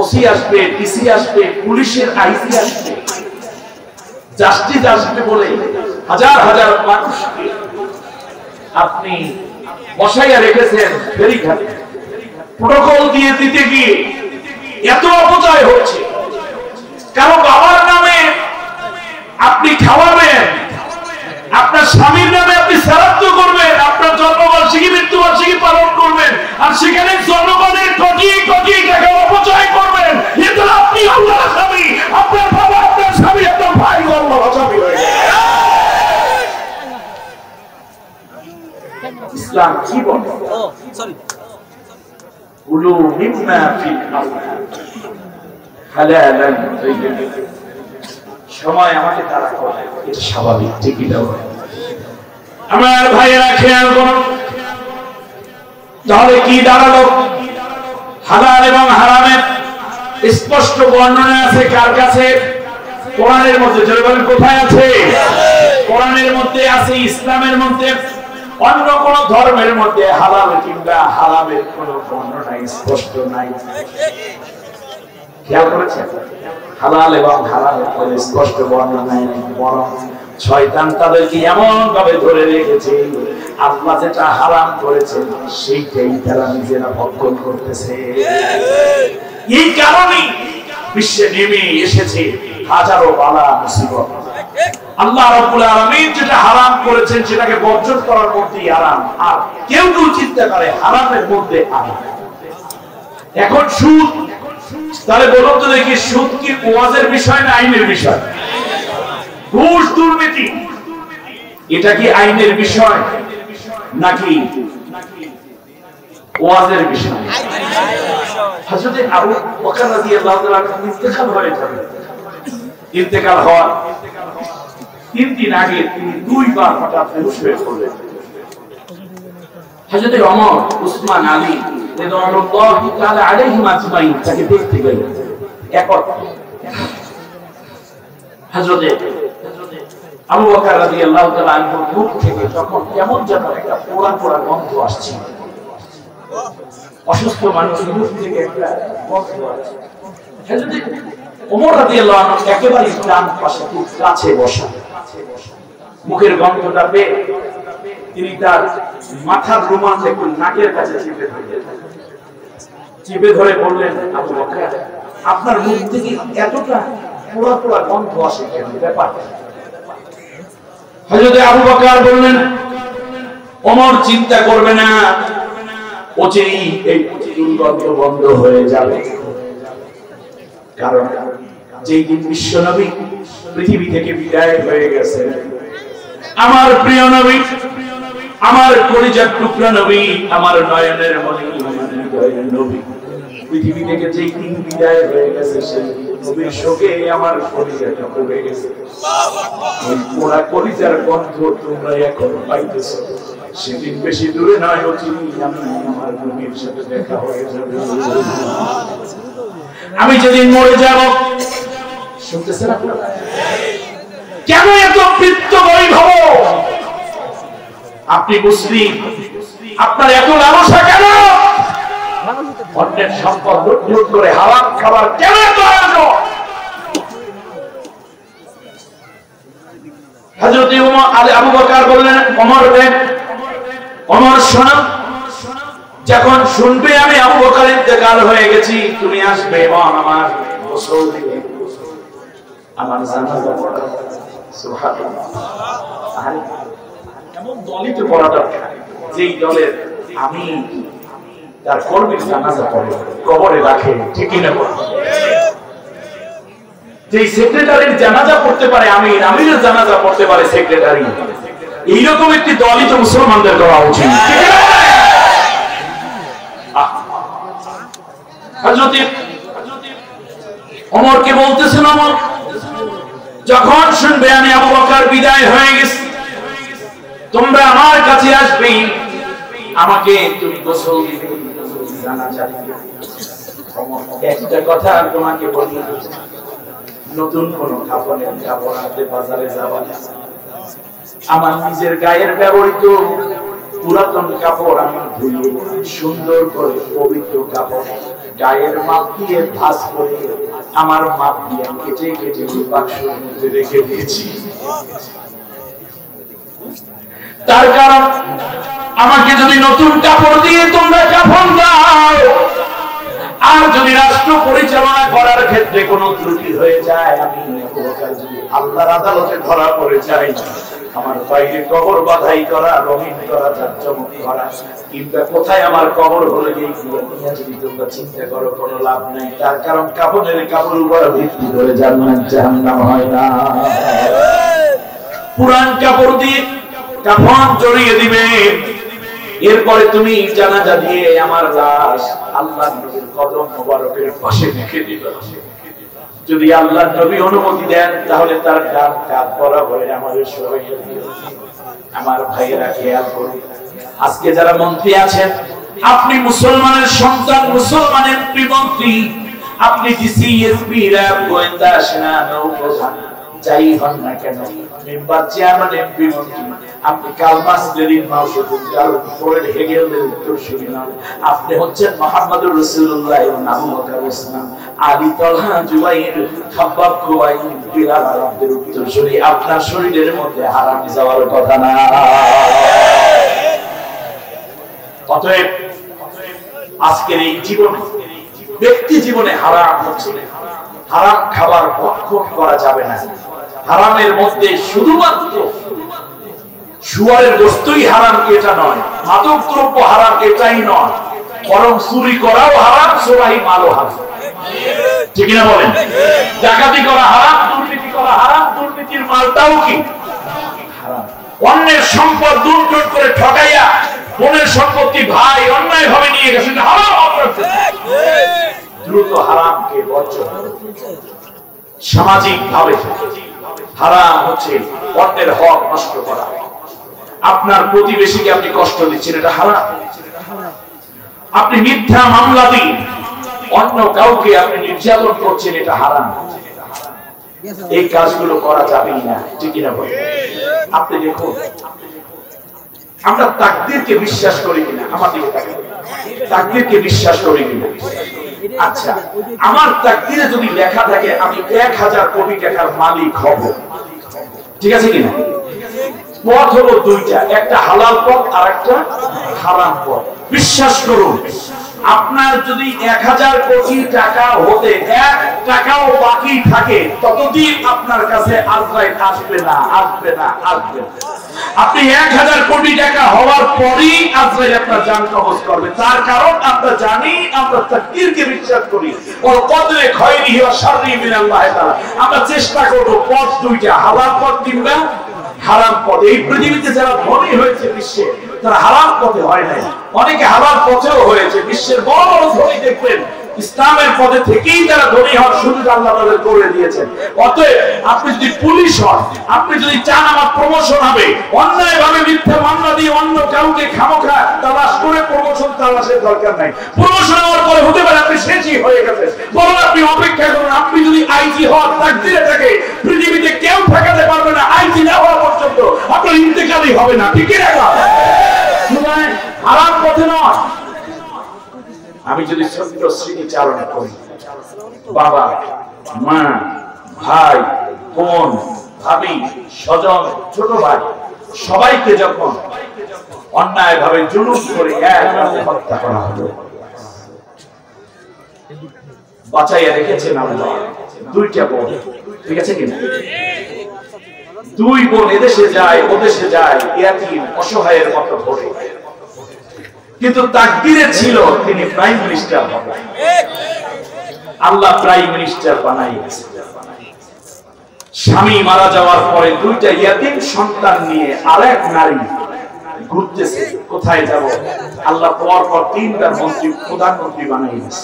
ওসি আসবে, ডিসি আসবে, পুলিশের আইসি আসবে, জাস্টিস আসবে বলে হাজার হাজার মানুষকে আপনি বসাইয়া রেখেছেন ফেরিঘাটে। প্রোটোকল দিয়ে দিতে গিয়ে এত অপচয় হচ্ছে। কারো বাবার নামে আপনি খাওয়াবেন, আপনার স্বামীর নামে আপনি শ্রাদ্ধ করবেন, আপনার জন্মবার্ষিকী মৃত্যুবার্ষিকী পালন করবেন, আর সেখানে জনগণের কোটি কোটি টাকা অপচয় করবেন। এতে আপনি আল্লাহর স্বামী, আপনার বাবা আপনার স্বামী, আপনার ভাই আল্লাহর স্বামী হয়ে গেল। ইসলাম কি বলে? কুলু মিম্মা ফিল আরদ হালালান তাইয়্যিবান। সময় আমাকে তাড়া করে, এটা স্বাভাবিক, ঠিকই দাও। আমার ভাইয়েরা খেয়াল করুন, তাহলে কি দাঁড়ালো? হালাল এবং হারামের স্পষ্ট বর্ণনা আছে কার কাছে? কোরআনের মধ্যে। জোরে বলেন, কোথায় আছে? কোরআনের মধ্যে আছে, ইসলামের মধ্যে। অন্য কোন ধর্মের মধ্যে হালাল কিংবা হারামের কোন বর্ণনা স্পষ্ট নাই। খেয়াল করেছেন? হালাল এবং হারামের কোন স্পষ্ট বর্ণনা নাই, বরং শয়তান তাদেরকে এমন ভাবে ধরে রেখেছে, আল্লাহ যেটা হারাম করেছেন সেইটাই তারা নিজেরা ভক্ষণ করতেছে। এই কারণে বিশ্বে নেমে এসেছে হাজারো বালা মুসিবত। আল্লাহ রাব্বুল আলামিন যেটা হারাম করেছেন সেটাকে বর্জন করার মধ্যেই আরাম, আর কেউ কেউ চিন্তা করে হারামের মধ্যে আরাম। এখন সুদ, তাহলে বলুন তো দেখি, সুদ কি ওয়াজের বিষয় না আইনের বিষয়? ঘুষ, দুর্নীতি, এটা কি আইনের বিষয় নাকি ওয়াজের বিষয়? হযরত আবু বকর রাদিয়াল্লাহু তাআলা ইন্তেকাল হয়েছেন। ইন্তেকাল হওয়ার 3 দিন আগে তিনি 2 বার হঠাৎ বেহুশ হয়ে পড়লেন। হযরত ওমর, উসমান, আলী রাদিয়াল্লাহু তাআলা আলাইহিম আজমাইন তাকে দেখতে গেলেন। একবার হযরত আবু বকর রাদিয়াল্লাহু তাআলা আনহুর মুখ থেকে তখন কেমন যেন একটা পোড়া পোড়া গন্ধ আসছে। অসুস্থ মানুষের মুখ থেকে একটা গন্ধ আসছে। হযরত ওমর রাদিয়াল্লাহু আনহু একেবারে ডান পাশে খুব কাছে বসা, মুখের গন্ধটা পেয়ে তিনি তার মাথার রুমাল একটু নাকের কাছে চেপে ধরলেন। চেপে ধরে বললেন, আবু বকর আপনার মুখ থেকে এতটা পোড়া পোড়া গন্ধ আসে কেন, ব্যাপার? হযরত আবু বকর বললেন, ওমর চিন্তা করবে না, অচিরেই এই দুর্গন্ধ বন্ধ হয়ে যাবে। কারণ যেই দিন বিশ্বনবী পৃথিবী থেকে বিদায় হয়ে গেছে, আমার প্রিয় নবী, আমার কলিজার টুকরা নবী, আমার নয়নের মণি নবী পৃথিবী থেকে যেই দিন বিদায় হয়ে গেছে, সেই নবীর শোকে আমার কলিজাটা পড়ে গেছে। ওই পোড়া কলিজার গন্ধ তোমরা এখন পাইতেছো, সেদিন বেশি দূরে নয়, অচিরেই আমি আমার নবীর সাথে দেখা হয়ে যাবে। আমি যেদিন মরে যাব, শুনতেছেন আপনারা? কেন এত বৃত্ত বৈভব? আপনি মুসলিম, আপনার এত লালসা কেন? অন্যের সম্পদ লুট করে হারাম খাবার কেন এত আয়োজন? হযরত আবু বকর বললেন, ওমর রে, ওমর শোনো, যখন শুনবে আমি আবু বকর ইন্তেকাল হয়ে গেছি, তুমি আসবে এবং আমার গোসল দিবে, আমার জানাজা পড়াবে। সুবহানাল্লাহ। আরে এমন দলই তো পড়া দরকার, যেই দলের আমি তার কর্মীর জানাজা পড়ে কবরে রাখে, ঠিক না? যেই সেক্রেটারির জানাজা পড়তে পারে আমির, আমিরের জানাজা পড়তে পারে সেক্রেটারি, এইরকম একটি দলই তো মুসলমানদের করা উচিত। হযরত ওমরকে বলতেছেন, ওমর যখন শুনবে আমি আবু বকর বিদায় হয়ে গেছি, তোমরা আমার কাছে আসবে, আমাকে তুমি গোসল দিবে, জানাজা দিবে। একটা কথা তোমাকে বলি, নতুন কোন কাপড়ের কাপড় আনতে বাজারে যাবা না। আমার নিজের গায়ের ব্যবহৃত পুরাতন কাপড় আমি ধুয়ে সুন্দর করে পবিত্র কাপড় গায়ের মাপ দিয়ে ভাঁজ করে আমার মাপ দিয়ে কেটে কেটে বাক্সের মধ্যে রেখে দিয়েছি। তার কারণ আমাকে যদি নতুন কাপড় দিয়ে তোমরা কাফন দাও, আর যদি রাষ্ট্র পরিচালনা করার ক্ষেত্রে কোনো ত্রুটি হয়ে যায়, আমি যদি আল্লাহর আদালতে ধরা পড়ে যাই, আমার বাইরে কবর বাধাই করা, রঙিন করা, জাঁকজমক করা, কিংবা কোথায় আমার কবর হলে এইগুলো নিয়ে যদি তোমরা চিন্তা করো, কোনো লাভ নেই। তার কারণ কাফনের কাপড় উপর ভিত্তি করে জান্নাত জাহান্নাম হয় না। পুরান কাপড় দিয়ে কাফন জড়িয়ে দিবে, এরপরে তুমি জানাজা দিয়ে আমার লাশ আল্লাহর নবীর কদম মোবারকের পাশে রেখে দিবে। যদি আল্লাহর নবী অনুমতি দেন, তাহলে তার ডান কাঁধ বরাবরে আমাদের সরাইয়ে দিবে। আমার ভাইয়েরা খেয়াল করুন, আজকে যারা মন্ত্রী আছেন, আপনি মুসলমানের সন্তান, মুসলমানের প্রিমন্ত্রী, আপনি ডিসি, এসপি, র্যাব, গোয়েন্দা, সেনা, নৌপ্রধান, যাই হন না কেন, মেম্বার, চেয়ারম্যান, এমপি, মন্ত্রী, আপনি কালমাস লেনিন, মাও সেতুং, ফ্রয়েড, হেগেলের উত্তরসূরি নন। আপনি হচ্ছেন মুহাম্মদুর রাসূলুল্লাহ এবং আবু বকর, ওসমান, আলী, তালহা, জুবাইর, খাব্বাব, খুবাইব, বিলাল আরবদের উত্তরসূরি। আপনার শরীরের মধ্যে হারাম যাওয়ার কথা না। অতএব আজকের এই জীবনে, ব্যক্তি জীবনে হারাম হচ্ছে, হারাম খাবার ভক্ষণ করা যাবে না। হারামের মধ্যে শুধুমাত্র শুয়ারের গোশতই হারাম এটা নয়, মাদক দ্রব্য হারাম এটাই নয়, বরং চুরি করাও হারাম, চোরাই মালও হারাম, ঠিক না বলেন? ডাকাতি করা হারাম, দুর্নীতি করা হারাম, দুর্নীতির মালটাও কি হারাম। অন্যের সম্পদ লুটপাট করে ঠকাইয়া বোনের সম্পত্তি ভাই অন্যায় ভাবে নিয়ে গেছে, হারাম অপরাধ। দ্রুত হারামকে বর্জন। সামাজিক ভাবে হারাম হচ্ছে অন্যের হক নষ্ট করা। আপনার প্রতিবেশীকে আপনি কষ্ট দিচ্ছেন, এটা হারাম। আপনি মিথ্যা মামলা দিয়ে অন্য কাউকে আপনি নির্যাতন করছেন, এটা হারাম। এই কাজগুলো করা যাবেই না, ঠিক না বলেন? আপনি দেখুন, আমরা তাকদীরকে বিশ্বাস করি কিনা, আমার দিকে তাকান, তাকদীরকে বিশ্বাস করি কিনা? আচ্ছা, আমার তাকদীরে যদি লেখা থাকে আমি 1000 কোটি টাকার মালিক হব, ঠিক আছে কিনা? পথ হলো দুইটা, একটা হালাল পথ আর একটা হারাম পথ। বিশ্বাস করুন, আপনার যদি 1000 কোটি টাকা হতে 1 টাকাও বাকি থাকে ততদিন আপনার কাছে আজরাইল আসবে না। আপনি 1000 কোটি টাকা হওয়ার পরই আজরাইল আপনার জান কবজ করবে। তার কারণ আমরা জানি, আমরা তাকদীরকে বিশ্বাস করি। ওয়াল কদরে খায়রিহি ওয়া শাররিহি মিনাল্লাহি তাআলা। আমরা চেষ্টা করব পথ দুইটা, হালাল পথ কিংবা হারাম পথ। এই পৃথিবীতে যারা ধনী হয়েছে বিশ্বে, তারা হারাম পথে হয় নাই, অনেকে হালাল পথেও হয়েছে। বিশ্বের বড় বড় ধনী দেখবেন ইসলামের পথে থেকেই তারা ধনী হওয়ার সুযোগ আল্লাহ তাআলা করে দিয়েছেন। অতএব আপনি যদি পুলিশ হন, আপনি যদি চান আমার প্রমোশন হবে, অন্যায়ভাবে মিথ্যা মামলা দিয়ে অন্য কাউকে খামোখা তালাশ করে প্রমোশন তালাশের দরকার নাই। প্রমোশন হওয়ার পরে হতে পারে আপনি শেষই হয়ে গেছে, বরং আপনি অপেক্ষা করুন। আপনি যদি আইজি হওয়ার তাকদীরে থাকে, পৃথিবীতে কেউ ঠেকাতে পারবে না। আইজি না হওয়া পর্যন্ত আপনার ইন্তেকালই হবে না। ঠিক রাখা হারাম পথে নয়। আমি যদি সত্য স্মৃতিচারণ করি, বাবা মা ভাই বোন ভাবি স্বজন ছোট ভাই সবাইকে যখন অন্যায় ভাবে জুলুম করে একসাথে হত্যা করা হলো, বাঁচাইয়া রেখেছেন আল্লাহ দুইটা বোন। ঠিক আছে কিনা? দুই বোন এদেশে যায় ওদেশে যায়, ইয়াতীম অসহায়ের মতো ঘটে, কিন্তু তাকদীরে ছিল তিনি প্রাইম মিনিস্টার হবেন। আল্লাহ প্রাইম মিনিস্টার বানাইছে। স্বামী মারা যাওয়ার পরে দুইটা ইয়াতীম সন্তান নিয়ে আরেক নারী ঘুরতেছে, কোথায় যাব? আল্লাহ পর পর 3টা মন্ত্রী প্রধানমন্ত্রী বানাইছে।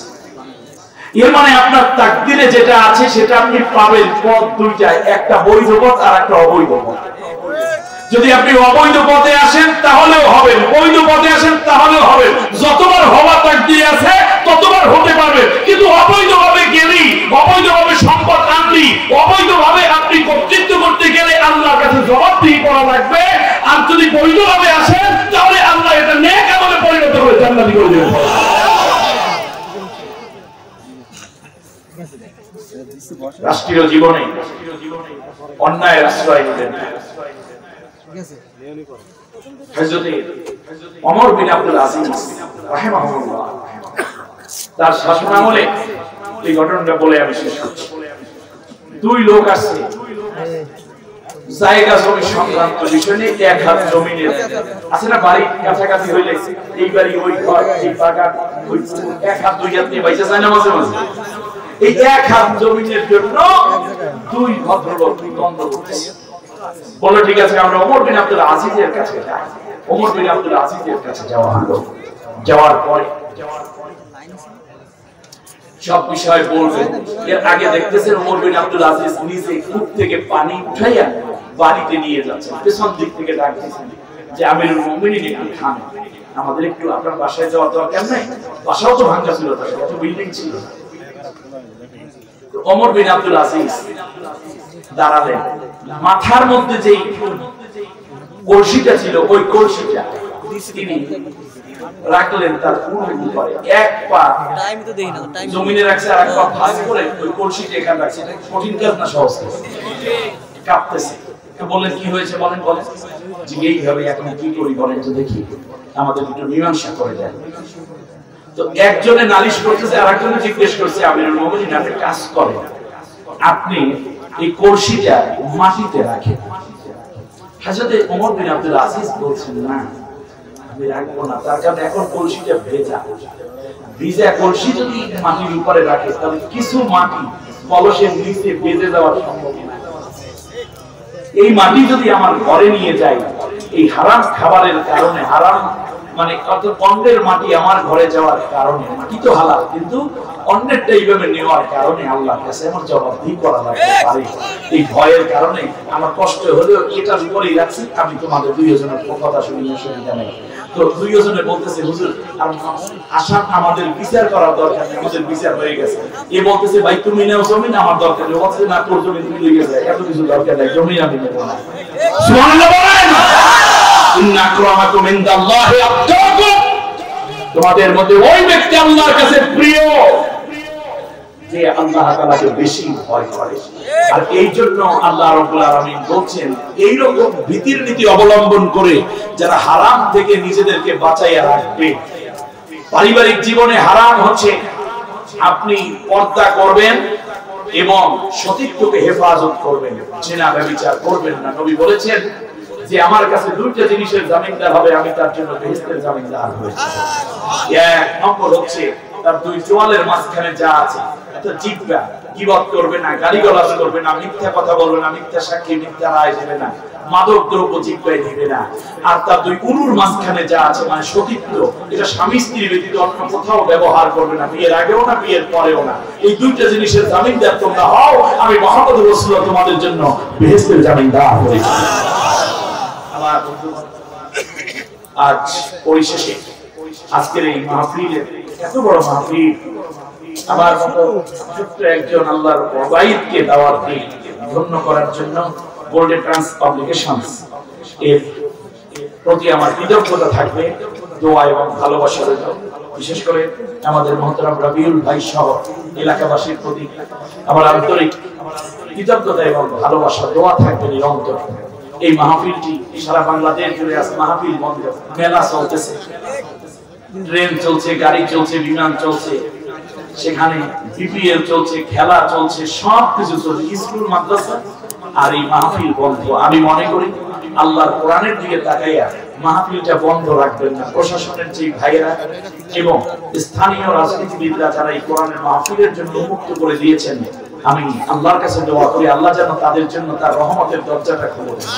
এর মানে আপনার তাকদীরে যেটা আছে সেটা আপনি পাবেন। পথ দুইটাই, একটা বৈধ পথ আর একটা অবৈধ পথ। যদি আপনি অবৈধ পথে আসেন তাহলেও হবেন, বৈধ পথে আসেন তাহলেও হবেন। যতবার হওয়া তাকদীরে আছে ততবার হতে পারবেন। কিন্তু অবৈধভাবে গেলেই, অবৈধভাবে সম্পদ আনলি, অবৈধভাবে আপনি কর্তৃত্ব করতে গেলে আল্লাহর কাছে জবাবদিহি করা লাগবে। আর যদি বৈধভাবে আসেন তাহলে আল্লাহ এটা নেক আমলে পরিণত করে জান্নাতি করে দেবেন। রাষ্ট্রীয় জীবনে অন্যায়ের আশ্রয় নিতেন হযরত ওমর বিন আব্দুল আজিজ রাহিমাহুল্লাহ। তার শাসনামলে এই ঘটনাটা বলে আমি শেষ করছি। দুই লোক আসছে জায়গা জমি সংক্রান্ত বিষয় নিয়ে, 1 হাত জমিনের আছে না, বাড়ি কাছাকাছি হইলে এই বাড়ি ওই ঘর এই বাগান ওই 1 হাত 2 হাত নিয়ে বাইসা যায় না মাঝে মাঝে। এই 1 হাত জমিনের জন্য দুই ভদ্রলোক দ্বন্দ্ব করতেছে। বলে ঠিক আছে আমরা ওমর বিন আব্দুল আজিজের কাছে যাই। ওমর বিন আব্দুল আজিজের কাছে যাওয়া হলো। যাওয়ার পরে সব বিষয় বলবেন। এর আগে দেখতেছেন ওমর বিন আব্দুল আজিজ নিজে কূপ থেকে পানি উঠাইয়া বাড়িতে নিয়ে যাচ্ছেন। পেছন দিক থেকে ডাক দিয়েছেন যে আমিরুল মুমিনিন একটু থামেন, আমাদের একটু আপনার বাসায় যাওয়ার দরকার নাই। বাসাও তো ভাঙা ছিল, তার কত বিল্ডিং ছিল। ওমর বিন আব্দুল আজিজ দাঁড়ালেন। মাথার মধ্যে যে কলসিটা ছিল ওই কলসিটা তিনি রাখলেন তার পুরো উপরে। এক পা জমিনে রাখছে আর এক পা ভাঁজ করে ওই কলসিটা এখানে রাখছে। কঠিন কাজ না, সহজ কাজ। কাঁপতেছে। বললেন কি হয়েছে বলেন বলেন। যে এইভাবে এখন কি করি বলেন তো দেখি, আমাদের একটু মীমাংসা করে দেন। তো একজনে নালিশ করতেছে আর একজনে জিজ্ঞেস করছে আমিরুল মুমিনিন আপনি কাজ করেন, আপনি এই কলসিটা মাটিতে রাখেন। হযরত ওমর বিন আব্দুল আজিজ বলছেন না আমি রাখবো না, তার কারণ এখন কলসিটা ভেজা। ভিজা কলসি যদি মাটির উপরে রাখে তাহলে কিছু মাটি কলসের নিচে বেজে যাওয়ার সম্ভাবনা। এই মাটি যদি আমার ঘরে নিয়ে যাই, এই হারাম খাবারের কারণে, হারাম মানে কত অন্যের মাটি আমার ঘরে যাওয়ার কারণে, মাটি তো হালাল কিন্তু অন্যেরটা এইভাবে নেওয়ার কারণে আল্লাহর কাছে আমার জবাবদিহি করা লাগতে পারে। এই ভয়ের কারণে আমার কষ্ট হলেও এটার উপরেই রাখছি। আমি তোমাদের দুইজনের কথা শুনি অসুবিধা নেই। তো দুইজনে বলতেছে হুজুর আসাম আমাদের বিচার করার দরকার নেই, আমাদের বিচার হয়ে গেছে। এ বলতেছে ভাই তুমি নাও জমিন, আমার দরকার নেই। বলছে না তোর জমি তুই নিয়ে গেছে, এত কিছু দরকার নেই, জমি আমি নেব না। সুবহানাল্লাহ বলেন। ইন্না আকরামাকুম ইনদাল্লাহি আতকাকুম। তোমাদের মধ্যে ওই ব্যক্তি আল্লাহর কাছে প্রিয় যে আল্লাহ তাআলাকে বেশি ভয় করে। আর এই জন্য আল্লাহ রাব্বুল আলামিন বলেন এই রকম ভীতির নীতি অবলম্বন করে যারা হারাম থেকে নিজেদেরকে বাঁচাইয়া রাখবে পারিবারিক জীবনে হারাম হচ্ছে আপনি পর্দা করবেন এবং সতীত্বকে হেফাজত করবেন, জেনা ব্যভিচার করবেন না। নবী বলেছেন যে আমার কাছে দুইটা জিনিসের জামিনদার হবে, আমি তার জন্য বেহেশতের জামিনদার হয়েছি। এক নম্বর হচ্ছে তার দুই চোয়ালের মাঝখানে যা আছে, একটা জিহ্বা, গীবত করবে না, গালিগালাজ করবে না, মিথ্যা কথা বলবে না, মিথ্যা সাক্ষী, মিথ্যা রায় দেবে না, মাদক দ্রব্য জিহ্বায় দিবে না। আর তার দুই উরুর মাঝখানে যা আছে মানে সতীত্ব, এটা স্বামী স্ত্রী ব্যতীত অন্য কোথাও ব্যবহার করবে না, বিয়ের আগেও না বিয়ের পরেও না। এই দুইটা জিনিসের জামিনদার তোমরা হও, আমি মুহাম্মদ রাসূলুল্লাহ তোমাদের জন্য বেহেশতের জামিনদার হয়েছি। আমার বন্ধুগণ, আজ পরিশেষে আজকের এই মাহফিলের এত বড় মাহফিল, আমার মতো ছোট্ট একজন আল্লাহর ওয়াইদকে দাওয়াত দিয়ে ধন্য করার জন্য গোল্ডেন ট্রান্স পাবলিকেশনস এর প্রতি আমার কৃতজ্ঞতা থাকবে, দোয়া এবং ভালোবাসা রইল। বিশেষ করে আমাদের মহতরম রবিউল ভাই সহ এলাকাবাসীর প্রতি আমার আন্তরিক কৃতজ্ঞতা এবং ভালোবাসা, দোয়া থাকবে নিরন্তর। এই মাহফিলটি সারা বাংলাদেশ জুড়ে আজ মাহফিল বন্ধ, মেলা চলতেছে, ট্রেন চলছে, গাড়ি চলছে, বিমান চলছে, সেখানে বিপিএল চলছে, খেলা চলছে, সবকিছু চলছে, স্কুল মাদ্রাসা, আর এই মাহফিল বন্ধ। আমি মনে করি আল্লাহর কোরআনের দিকে তাকাইয়া মাহফিলটা বন্ধ রাখবেন না। প্রশাসনের যে ভাইয়েরা এবং স্থানীয় রাজনীতিবিদরা যারা এই কোরআনের মাহফিলের জন্য উন্মুক্ত করে দিয়েছেন, আমি আল্লাহর কাছে দোয়া করি আল্লাহ যেন তাদের জন্য তার রহমতের দরজাটা খুলে দেন।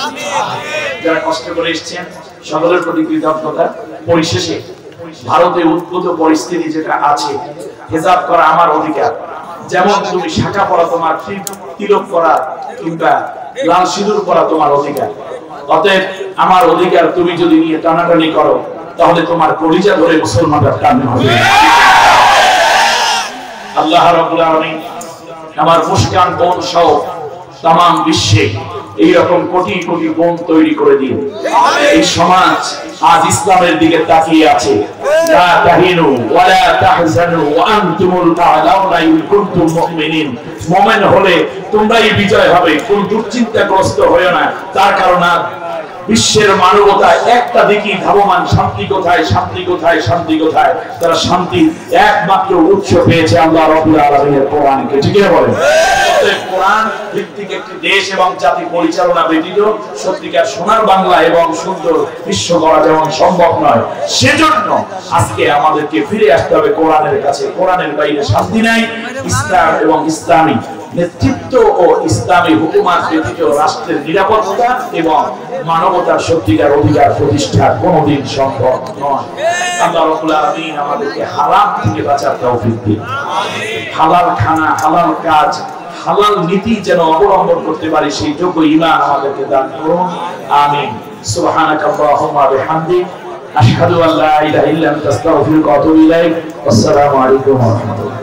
যারা কষ্ট করে এসেছেন সকলের প্রতি কৃতজ্ঞতা। পরিশেষে ভারতে উদ্ভূত পরিস্থিতি যেটা আছে, হেজাব করা আমার অধিকার, যেমন তুমি শাখা পরা তোমার, তিলক করা কিংবা লাল সিঁদুর পরা তোমার অধিকার, অতএব আমার অধিকার তুমি যদি নিয়ে টানাটানি করো তাহলে তোমার কলিজা ধরে মুসলমানরা টানবে হবে। আল্লাহ রাব্বুল আলামিন আমার মুস্কান বোন সহ তামাম বিশ্বে এইরকম কোটি কোটি বোন তৈরি করে দিন। এই সমাজ আজ ইসলামের দিকে তাকিয়ে আছে। লা তাহিনু ওয়া লা তাহজানু ওয়া আনতুমুল আ'লাউনা ইন কুনতুম মুমিনিন। মুমিন হলে তোমরাই বিজয় হবে, কোন দুশ্চিন্তাগ্রস্ত হয়ো না। তার কারণ বিশ্বের মানবতা একটা দিকই ধাবমান, শান্তি কোথায়, শান্তি কোথায়, শান্তি কোথায়। তারা শান্তির একমাত্র উৎস পেয়েছে আল্লাহ রাব্বুল আলামিনের কোরআনকে। ঠিক আছে বলেন? কোরআন ভিত্তিক একটি দেশ এবং জাতি পরিচালনা ব্যতীত সত্যিকার সোনার বাংলা এবং সুন্দর বিশ্ব করা যেমন সম্ভব নয়, সেজন্য আজকে আমাদেরকে ফিরে আসতে হবে কোরআনের কাছে। কোরআনের বাইরে শান্তি নাই। ইসলাম এবং ইসলামী নেতৃত্ব ও ইসলামী হুকুমাত ব্যতীত রাষ্ট্রের নিরাপত্তা এবং মানবতার সত্যিকার অধিকার প্রতিষ্ঠা কোনোদিন সম্ভব নয়। আল্লাহ রাব্বুল আলামিন আমাদেরকে হারাম থেকে বাঁচার তৌফিক দিন। হালাল খানা, হালাল কাজ, হালাল নীতি যেন অবলম্বন করতে পারি, সেই যোগ্য ঈমান আমাদেরকে দান করুন। আমিন। সুবহানাকাল্লাহুম্মা ওয়া বিহামদিক, আশহাদু আল্লা ইলাহা ইল্লা আনতা আস্তাগফিরুকা ওয়া আতুবু ইলাইক। আসসালামু আলাইকুম ওয়া রাহমাতুল্লাহ।